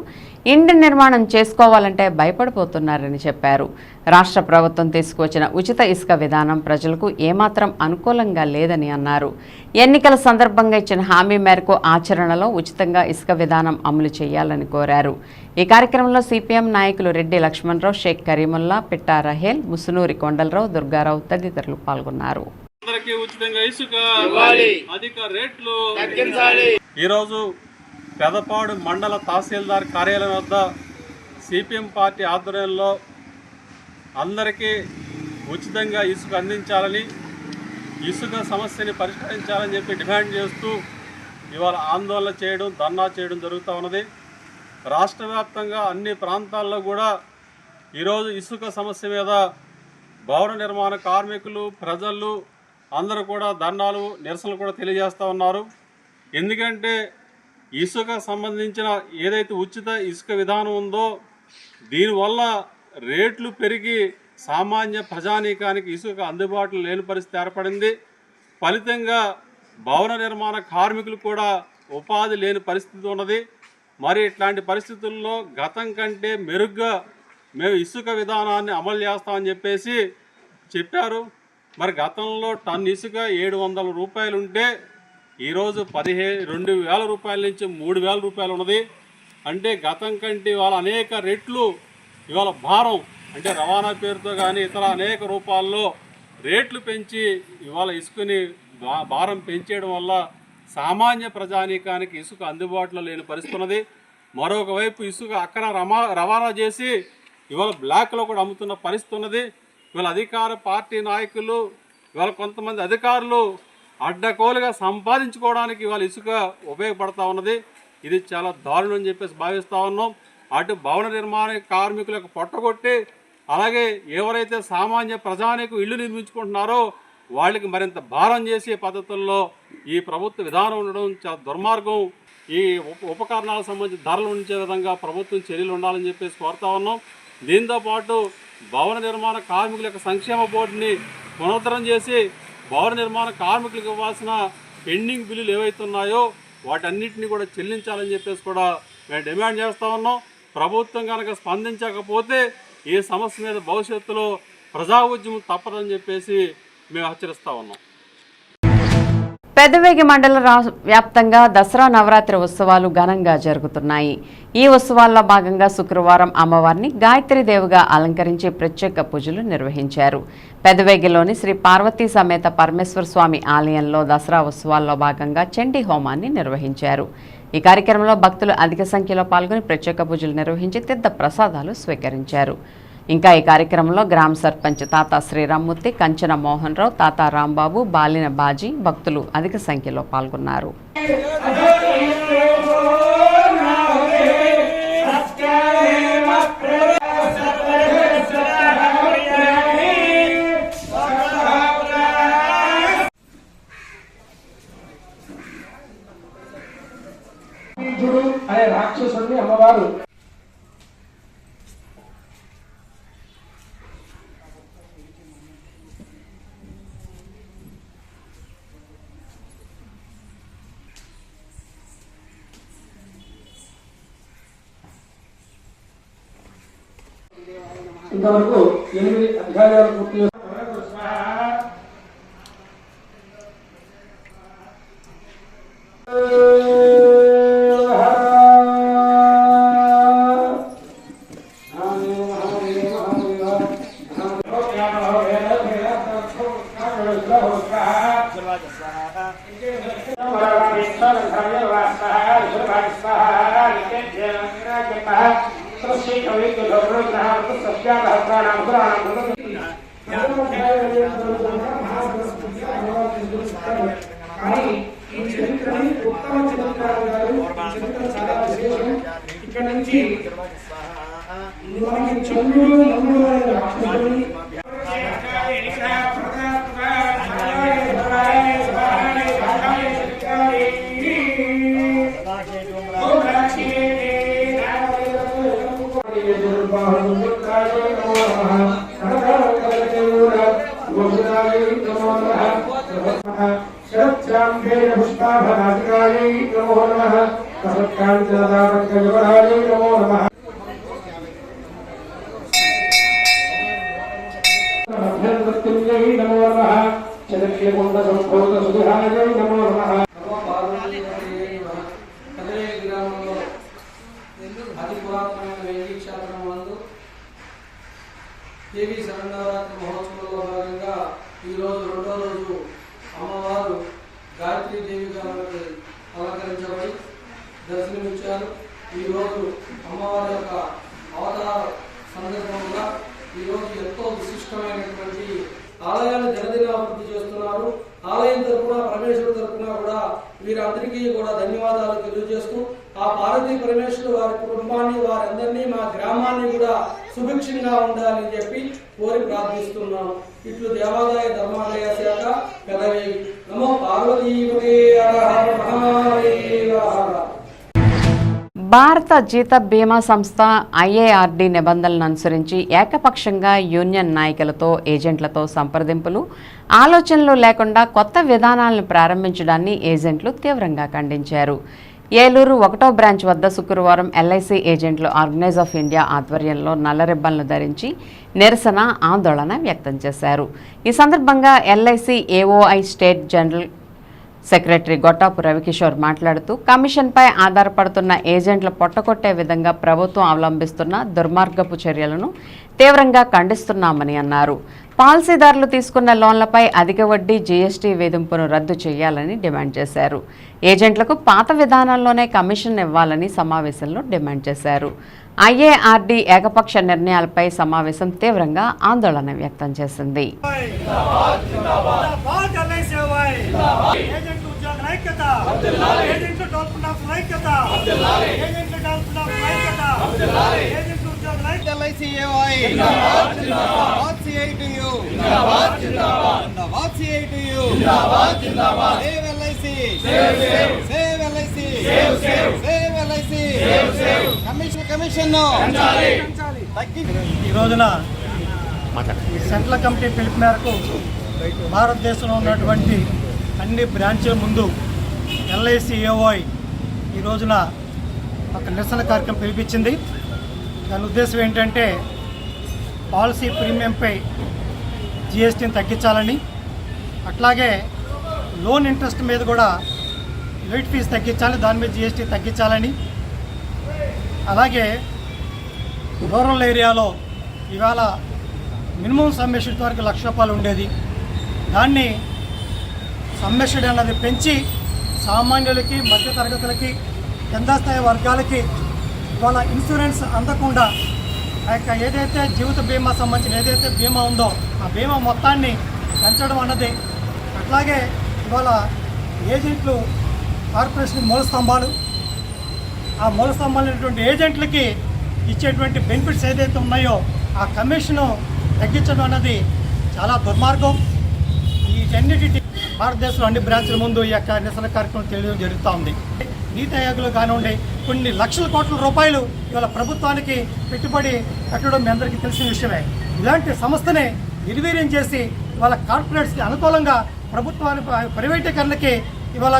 ఇంటి నిర్మాణం చేసుకోవాలంటే భయపడిపోతున్నారని చెప్పారు. రాష్ట్ర ప్రభుత్వం తీసుకువచ్చిన ఉచిత ఇసుక విధానం ప్రజలకు ఏమాత్రం అనుకూలంగా లేదని అన్నారు. ఎన్నికల సందర్భంగా ఇచ్చిన హామీ మేరకు ఆచరణలో ఉచితంగా ఇసుక విధానం అమలు చేయాలని కోరారు. ఈ కార్యక్రమంలో సిపిఎం నాయకులు రెడ్డి లక్ష్మణరావు, షేక్ కరీముల్లా, పిట్టా రహేల్, ముసునూరి కొండలరావు, దుర్గారావు తదితరులు పాల్గొన్నారు. అందరికీ ఉచితంగా ఇసుక ఇవ్వాలి, అధిక రేట్లు తగ్గించాలి. ఈరోజు పెదపాడు మండల తహసీల్దార్ కార్యాలయం వద్ద సిపిఎం పార్టీ ఆధ్వర్యంలో అందరికీ ఉచితంగా ఇసుక అందించాలని, ఇసుక సమస్యని పరిష్కరించాలని చెప్పి డిమాండ్ చేస్తూ ఇవాళ ఆందోళన చేయడం, ధర్నా చేయడం జరుగుతూ ఉన్నది. రాష్ట్ర వ్యాప్తంగా అన్ని ప్రాంతాల్లో కూడా ఈరోజు ఇసుక సమస్య మీద భవన నిర్మాణ కార్మికులు, ప్రజలు అందరూ కూడా ధర్నాలు, నిరసనలు కూడా తెలియజేస్తూ ఉన్నారు. ఎందుకంటే ఇసుక సంబంధించిన ఏదైతే ఉచిత ఇసుక విధానం ఉందో దీనివల్ల రేట్లు పెరిగి సామాన్య ప్రజానీకానికి ఇసుక అందుబాటులో లేని పరిస్థితి ఏర్పడింది. ఫలితంగా భవన నిర్మాణ కార్మికులు కూడా ఉపాధి లేని పరిస్థితి ఉన్నది. మరి ఇట్లాంటి పరిస్థితుల్లో గతం కంటే మెరుగ్గా మేము ఇసుక విధానాన్ని అమలు చేస్తామని చెప్పేసి చెప్పారు. మరి గతంలో టన్ ఇసుక 700 రూపాయలు ఉంటే ఈరోజు 2,000 రూపాయల నుంచి 3,000 రూపాయలు ఉన్నది. అంటే గతం కంటే ఇవాళ అనేక రెట్లు ఇవాళ భారం, అంటే రవాణా పేరుతో కానీ ఇతర అనేక రూపాల్లో రేట్లు పెంచి ఇవాళ ఇసుకని భారం పెంచేయడం వల్ల సామాన్య ప్రజానీకానికి ఇసుక అందుబాటులో లేని పరిస్థితి ఉన్నది. మరొక వైపు ఇసుక అక్కడ రవాణా చేసి ఇవాళ బ్లాక్లో కూడా అమ్ముతున్న పరిస్థితి ఉన్నది. ఇవాళ అధికార పార్టీ నాయకులు, ఇవాళ కొంతమంది అధికారులు అడ్డకోలుగా సంపాదించుకోవడానికి ఇవాళ ఇసుక ఉపయోగపడతా ఉన్నది. ఇది చాలా దారుణం అని చెప్పేసి భావిస్తూ ఉన్నాం. అటు భవన నిర్మాణ కార్మికులకు పొట్టగొట్టి, అలాగే ఎవరైతే సామాన్య ప్రజానికి ఇల్లు నిర్మించుకుంటున్నారో వాళ్ళకి మరింత భారం చేసే పద్ధతుల్లో ఈ ప్రభుత్వ విధానం ఉండడం చాలా దుర్మార్గం. ఈ ఉపకరణాలకు సంబంధించి ధరలు ఉంచే విధంగా ప్రభుత్వం చర్యలు ఉండాలని చెప్పేసి కోరుతా ఉన్నాం. దీంతోపాటు భవన నిర్మాణ కార్మికుల యొక్క సంక్షేమ బోర్డుని పునరుద్ధరణ చేసి భవన నిర్మాణ కార్మికులకు ఇవ్వాల్సిన పెండింగ్ బిల్లులు ఏవైతే ఉన్నాయో వాటన్నిటిని కూడా చెల్లించాలని చెప్పేసి కూడా మేము డిమాండ్ చేస్తూ ఉన్నాం. ప్రభుత్వం కనుక స్పందించకపోతే ఈ సమస్య మీద భవిష్యత్తులో ప్రజా ఉద్యమం తప్పదని చెప్పేసి మేము హెచ్చరిస్తూ ఉన్నాం. పెదవేగి మండల వ్యాప్తంగా దసరా నవరాత్రి ఉత్సవాలు ఘనంగా జరుగుతున్నాయి. ఈ ఉత్సవాల్లో భాగంగా శుక్రవారం అమ్మవారిని గాయత్రీదేవిగా అలంకరించి ప్రత్యేక పూజలు నిర్వహించారు. పెదవేగిలోని శ్రీ పార్వతీ సమేత పరమేశ్వర స్వామి ఆలయంలో దసరా ఉత్సవాల్లో భాగంగా చండీ హోమాన్ని నిర్వహించారు. ఈ కార్యక్రమంలో భక్తులు అధిక సంఖ్యలో పాల్గొని ప్రత్యేక పూజలు నిర్వహించి తీర్థ ప్రసాదాలు స్వీకరించారు. ఇంకా ఈ కార్యక్రమంలో గ్రామ సర్పంచ్ తాతా శ్రీరామ్మూర్తి, కంచన మోహన్ రావు, తాతా రాంబాబు, బాలిన బాజీ భక్తులు అధిక సంఖ్యలో పాల్గొన్నారు. అనే రాక్షసుడిని అమ్మవారు ఇంతవరకు 8 అధ్యాయాలు పూర్తి కానీ ఈ చరిత్రని ఉత్తమ చరిత్రకారులు గారు చరిత్ర చాలా విశేషం. ఇక్కడ నుంచి మనకి చంద్రుడు నమ్ముడు అనే రాక్షసుడిని పుష్పాభరాజకాయై నమో నమః సత్కాంచదారంకయువరాజై నమో నమః అభ్యంతృత్యై నమో నమః చరక్షేముండ సంభూత సుధాయై నమో నమః. గ్రామంలో అతి పురాతనమైన వేదిక క్షేత్రం నందు దేవి శరణవరాత్రి మహోత్సవంలో భాగంగా ఈరోజు రెండో రోజు అమ్మవారు గాయత్రీ దేవి గారికి అలంకరించబడి దర్శనమిచ్చారు. ఈరోజు అమ్మవారి యొక్క అవతార సందర్భంగా ఈరోజు ఎంతో విశిష్టమైనటువంటి ఆలయాన్ని దినదినాభివృద్ధి చేస్తున్నారు. ఆలయం తరఫున పరమేశ్వరు తరఫున కూడా వీరందరికీ కూడా ధన్యవాదాలు తెలియజేస్తూ ఆ పార్వతీ పరమేశ్వరు వారి కుటుంబాన్ని వారందరినీ మా గ్రామాన్ని కూడా సుభిక్షంగా ఉండాలని చెప్పి కోరి ప్రార్థిస్తున్నాను. ఇట్లు దేవాదాయ ధర్మాదాయ శాఖ పెదవేగి. నమో పార్వతీపతే హర మహాదేవ. భారత జీత బీమా సంస్థ ఐఏఆర్డీ నిబంధనలను అనుసరించి ఏకపక్షంగా యూనియన్ నాయకులతో ఏజెంట్లతో సంప్రదింపులు ఆలోచనలు లేకుండా కొత్త విధానాలను ప్రారంభించడాన్ని ఏజెంట్లు తీవ్రంగా ఖండించారు. ఏలూరు 1వ బ్రాంచ్ వద్ద శుక్రవారం ఎల్ఐసి ఏజెంట్లు ఆర్గనైజ్ ఆఫ్ ఇండియా ఆధ్వర్యంలో నల్ల రిబ్బన్లు ధరించి నిరసన ఆందోళన వ్యక్తం చేశారు. ఈ సందర్భంగా LIC AOI state general secretary Gottapu Ravikishore మాట్లాడుతూ కమిషన్పై ఆధారపడుతున్న ఏజెంట్లు పొట్టకొట్టే విధంగా ప్రభుత్వం అవలంబిస్తున్న దుర్మార్గపు చర్యలను తీవ్రంగా ఖండిస్తున్నామని అన్నారు. పాలసీదారులు తీసుకున్న లోన్లపై అధిక వడ్డీ జీఎస్టీ వేధింపును రద్దు చేయాలని డిమాండ్ చేశారు. ఏజెంట్లకు పాత విధానంలోనే కమిషన్ ఇవ్వాలని సమావేశంలో డిమాండ్ చేశారు. ఐఏఆర్డీ ఏకపక్ష నిర్ణయాలపై సమావేశం తీవ్రంగా ఆందోళన వ్యక్తం చేసింది. ఈ రోజున సెంట్రల్ కమిటీ పిలుపు మేరకు భారతదేశంలో ఉన్నటువంటి అన్ని బ్రాంచ్ల ముందు ఎల్ఐసి ఏఓఐ ఈ రోజున ఒక నిరసన కార్యక్రమం పిలిపించింది. దాని ఉద్దేశం ఏంటంటే పాలసీ ప్రీమియంపై జిఎస్టీని తగ్గించాలని, అట్లాగే లోన్ ఇంట్రెస్ట్ మీద కూడా లేట్ ఫీజు తగ్గించాలి, దాని మీద జిఎస్టీ తగ్గించాలని, అలాగే రూరల్ ఏరియాలో ఇవాళ మినిమం సమ్మెషడ్ వరకు ₹1,00,000 ఉండేది, దాన్ని సమ్మెషడ్ అన్నది పెంచి సామాన్యులకి, మధ్యతరగతులకి, కింద స్థాయి వర్గాలకి ఇవాళ ఇన్సూరెన్స్ అందకుండా ఆ యొక్క ఏదైతే జీవిత బీమా సంబంధించిన ఏదైతే బీమా ఉందో ఆ బీమా మొత్తాన్ని పెంచడం అన్నది, అట్లాగే ఇవాళ ఏజెంట్లు కార్పొరేషన్ మూల స్తంభాలు, ఆ మూల స్తంభాలైనటువంటి ఏజెంట్లకి ఇచ్చేటువంటి బెనిఫిట్స్ ఏదైతే ఉన్నాయో ఆ కమిషను తగ్గించడం అన్నది చాలా దుర్మార్గం. వీటన్నిటి భారతదేశంలో అన్ని బ్రాంచ్ల ముందు ఈ యొక్క నిరసన కార్యక్రమం తెలియడం జరుగుతూ ఉంది. నీతి ఆయోగ్లో కానివ్వండి కొన్ని లక్షల కోట్ల రూపాయలు ఇవాళ ప్రభుత్వానికి పెట్టుబడి పెట్టడం మీ అందరికీ తెలిసిన విషయమే. ఇలాంటి సంస్థని నిర్వీర్యం చేసి ఇవాళ కార్పొరేట్స్కి అనుకూలంగా ప్రభుత్వానికి ప్రైవేటీకరణకి ఇవాళ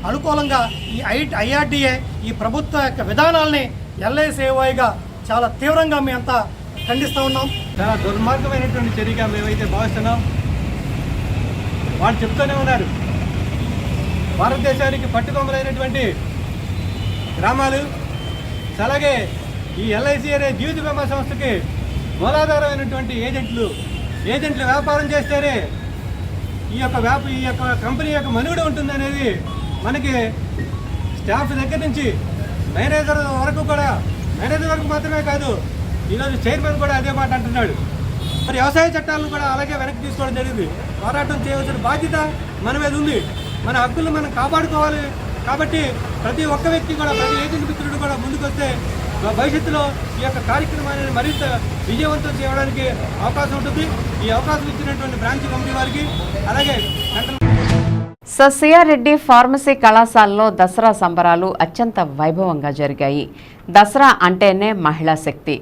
అనుకూలంగా ఈ ఐఆర్డీఏ ఈ ప్రభుత్వ యొక్క విధానాలని ఎల్ఐసిఏఓఐగా చాలా తీవ్రంగా మేము అంతా ఖండిస్తూ ఉన్నాం. చాలా దుర్మార్గమైనటువంటి చర్యగా మేమైతే భావిస్తున్నాం. వాళ్ళు చెప్తూనే ఉన్నారు, భారతదేశానికి పట్టుకొమ్మలైనటువంటి గ్రామాలు, అలాగే ఈ ఎల్ఐసి అనే జీవిత బీమా సంస్థకి మూలాధారమైనటువంటి ఏజెంట్లు వ్యాపారం చేస్తేనే ఈ యొక్క కంపెనీ యొక్క మనుగడ ఉంటుందనేది మనకి స్టాఫ్ దగ్గర నుంచి మేనేజర్ వరకు మాత్రమే కాదు, ఈరోజు చైర్మన్ కూడా అదే మాట అంటున్నాడు. మరి వ్యవసాయ చట్టాలను కూడా అలాగే వెనక్కి తీసుకోవడం జరిగింది. పోరాటం చేయవలసిన బాధ్యత మన మీద ఉంది. మన హక్కులను మనం కాపాడుకోవాలి. కాబట్టి ప్రతి ఒక్క వ్యక్తి కూడా, ప్రతి ఏజెంట్ మిత్రుడు కూడా ముందుకొస్తే భవిష్యత్తులో ఈ యొక్క కార్యక్రమాన్ని మరింత విజయవంతం చేయడానికి అవకాశం ఉంటుంది. ఈ అవకాశం ఇచ్చినటువంటి బ్రాంచ్ కమిటీ వారికి, అలాగే సిఆర్రెడ్డి ఫార్మసీ కళాశాలలో దసరా సంబరాలు అత్యంత వైభవంగా జరిగాయి. దసరా అంటేనే మహిళా శక్తి.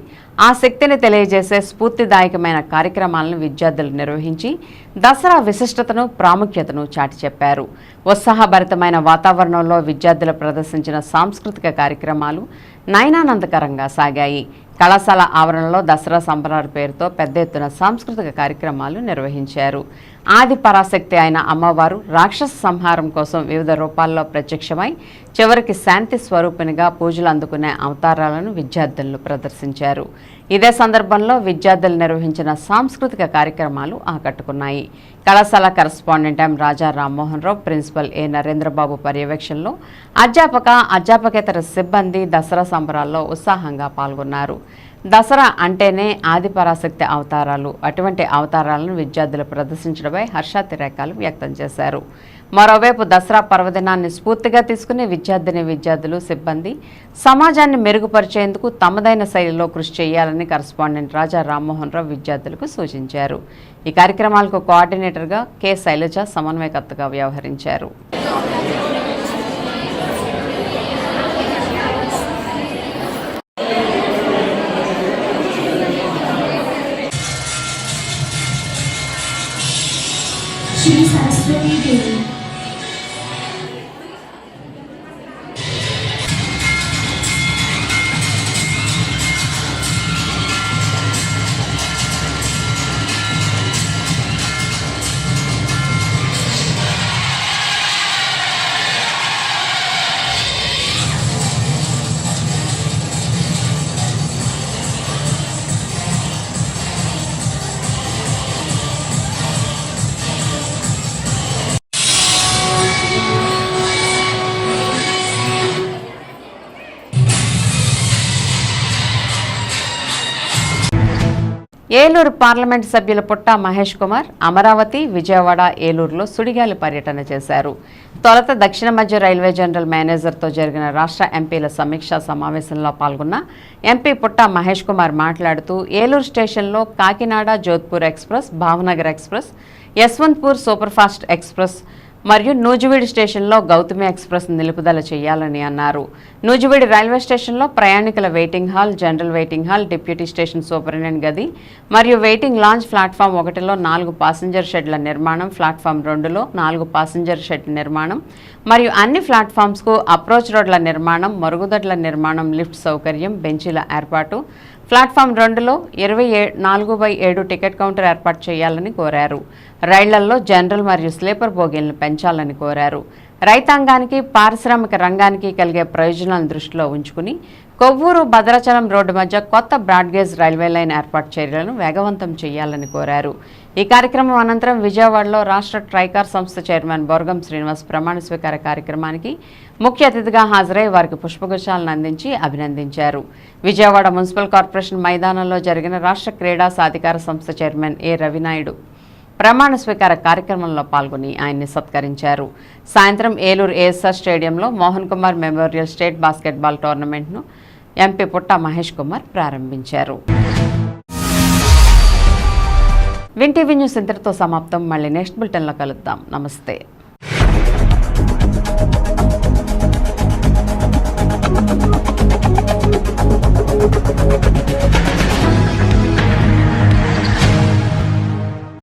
ఆ శక్తిని తెలియజేసే స్ఫూర్తిదాయకమైన కార్యక్రమాలను విద్యార్థులు నిర్వహించి దసరా విశిష్టతను, ప్రాముఖ్యతను చాటి చెప్పారు. ఉత్సాహభరితమైన వాతావరణంలో విద్యార్థులు ప్రదర్శించిన సాంస్కృతిక కార్యక్రమాలు నయనానందకరంగా సాగాయి. కళాశాల ఆవరణలో దసరా సంబరాల పేరుతో పెద్ద ఎత్తున సాంస్కృతిక కార్యక్రమాలు నిర్వహించారు. ఆది పరాశక్తి అయిన అమ్మవారు రాక్షస సంహారం కోసం వివిధ రూపాల్లో ప్రత్యక్షమై చివరికి శాంతి స్వరూపిణిగా పూజలు అందుకునే అవతారాలను విద్యార్థులు ప్రదర్శించారు. ఇదే సందర్భంలో విద్యార్థులు నిర్వహించిన సాంస్కృతిక కార్యక్రమాలు ఆకట్టుకున్నాయి. కళాశాల కరస్పాండెంట్ ఎం రాజా రామ్మోహన్ రావు, ప్రిన్సిపల్ ఏ నరేంద్రబాబు పర్యవేక్షణలో అధ్యాపకేతర సిబ్బంది దసరా సంబరాల్లో ఉత్సాహంగా పాల్గొన్నారు. దసరా అంటేనే ఆదిపరాశక్తి అవతారాలు. అటువంటి అవతారాలను విద్యార్థులు ప్రదర్శించడమై హర్షాతిరేకాలు వ్యక్తం చేశారు. మరోవైపు దసరా పర్వదినాన్ని స్ఫూర్తిగా తీసుకుని విద్యార్థులు, సిబ్బంది సమాజాన్ని మెరుగుపరిచేందుకు తమదైన శైలిలో కృషి చేయాలని కరస్పాండెంట్ రాజా రామ్మోహన్ రావు విద్యార్థులకు సూచించారు. ఈ కార్యక్రమాలకు కోఆర్డినేటర్గా కె శైలజ సమన్వయకర్తగా వ్యవహరించారు. श्री सरस्वती देवी ఏలూరు పార్లమెంటు సభ్యులు పుట్ట మహేష్ కుమార్ అమరావతి, విజయవాడ, ఏలూరులో సుడిగాలి పర్యటన చేశారు. తొలుత దక్షిణ మధ్య రైల్వే జనరల్ మేనేజర్తో జరిగిన రాష్ట్ర ఎంపీల సమీక్షా సమావేశంలో పాల్గొన్న ఎంపీ పుట్ట మహేష్ కుమార్ మాట్లాడుతూ ఏలూరు స్టేషన్లో Kakinada Jodhpur express, Bhavnagar express, Yesvantpur superfast express మరియు నూజివీడు స్టేషన్లో గౌతమి ఎక్స్ప్రెస్ నిలుపుదల చేయాలని అన్నారు. నూజివీడు రైల్వే స్టేషన్లో ప్రయాణికుల waiting hall, general waiting hall, deputy station superintendent గది మరియు వెయిటింగ్ లాంజ్, ప్లాట్ఫామ్ 1లో 4 పాసింజర్ షెడ్ల నిర్మాణం, ప్లాట్ఫామ్ 2లో 4 పాసింజర్ షెడ్ నిర్మాణం మరియు అన్ని ప్లాట్ఫామ్స్కు అప్రోచ్ రోడ్ల నిర్మాణం, మరుగుదొడ్ల నిర్మాణం, లిఫ్ట్ సౌకర్యం, బెంచీల ఏర్పాటు, ప్లాట్ఫామ్ 2లో 4/7 టికెట్ కౌంటర్ ఏర్పాటు చేయాలని కోరారు. రైళ్లలో జనరల్ మరియు స్లీపర్ బోగీలను పెంచాలని కోరారు. రైతాంగానికి, పారిశ్రామిక రంగానికి కలిగే ప్రయోజనాలను దృష్టిలో ఉంచుకుని కొవ్వూరు భద్రాచలం రోడ్డు మధ్య కొత్త బ్రాడ్గేజ్ రైల్వే లైన్ ఏర్పాటు చర్యలను వేగవంతం చేయాలని కోరారు. ఈ కార్యక్రమం అనంతరం విజయవాడలో రాష్ట్ర ట్రైకార్ సంస్థ చైర్మన్ బొర్గం శ్రీనివాస్ ప్రమాణ స్వీకార కార్యక్రమానికి ముఖ్య అతిథిగా హాజరై వారికి పుష్పగుచ్చాలను అందించి అభినందించారు. విజయవాడ మున్సిపల్ కార్పొరేషన్ మైదానంలో జరిగిన రాష్ట్ర క్రీడా సాధికార సంస్థ చైర్మన్ ఏ రవినాయుడు ప్రమాణ స్వీకార కార్యక్రమంలో పాల్గొని ఆయన్ని సత్కరించారు. సాయంత్రం ఏలూరు ఏఎస్ఆర్ స్టేడియంలో Mohan Kumar memorial state basketball టోర్నమెంట్ను ఎంపీ పుట్ట మహేష్ కుమార్ ప్రారంభించారు. విన్ టీవీ న్యూస్ ఇంతటితో సమాప్తం. మళ్ళీ నెక్స్ట్ బులెటిన్లో కలుద్దాం. నమస్తే.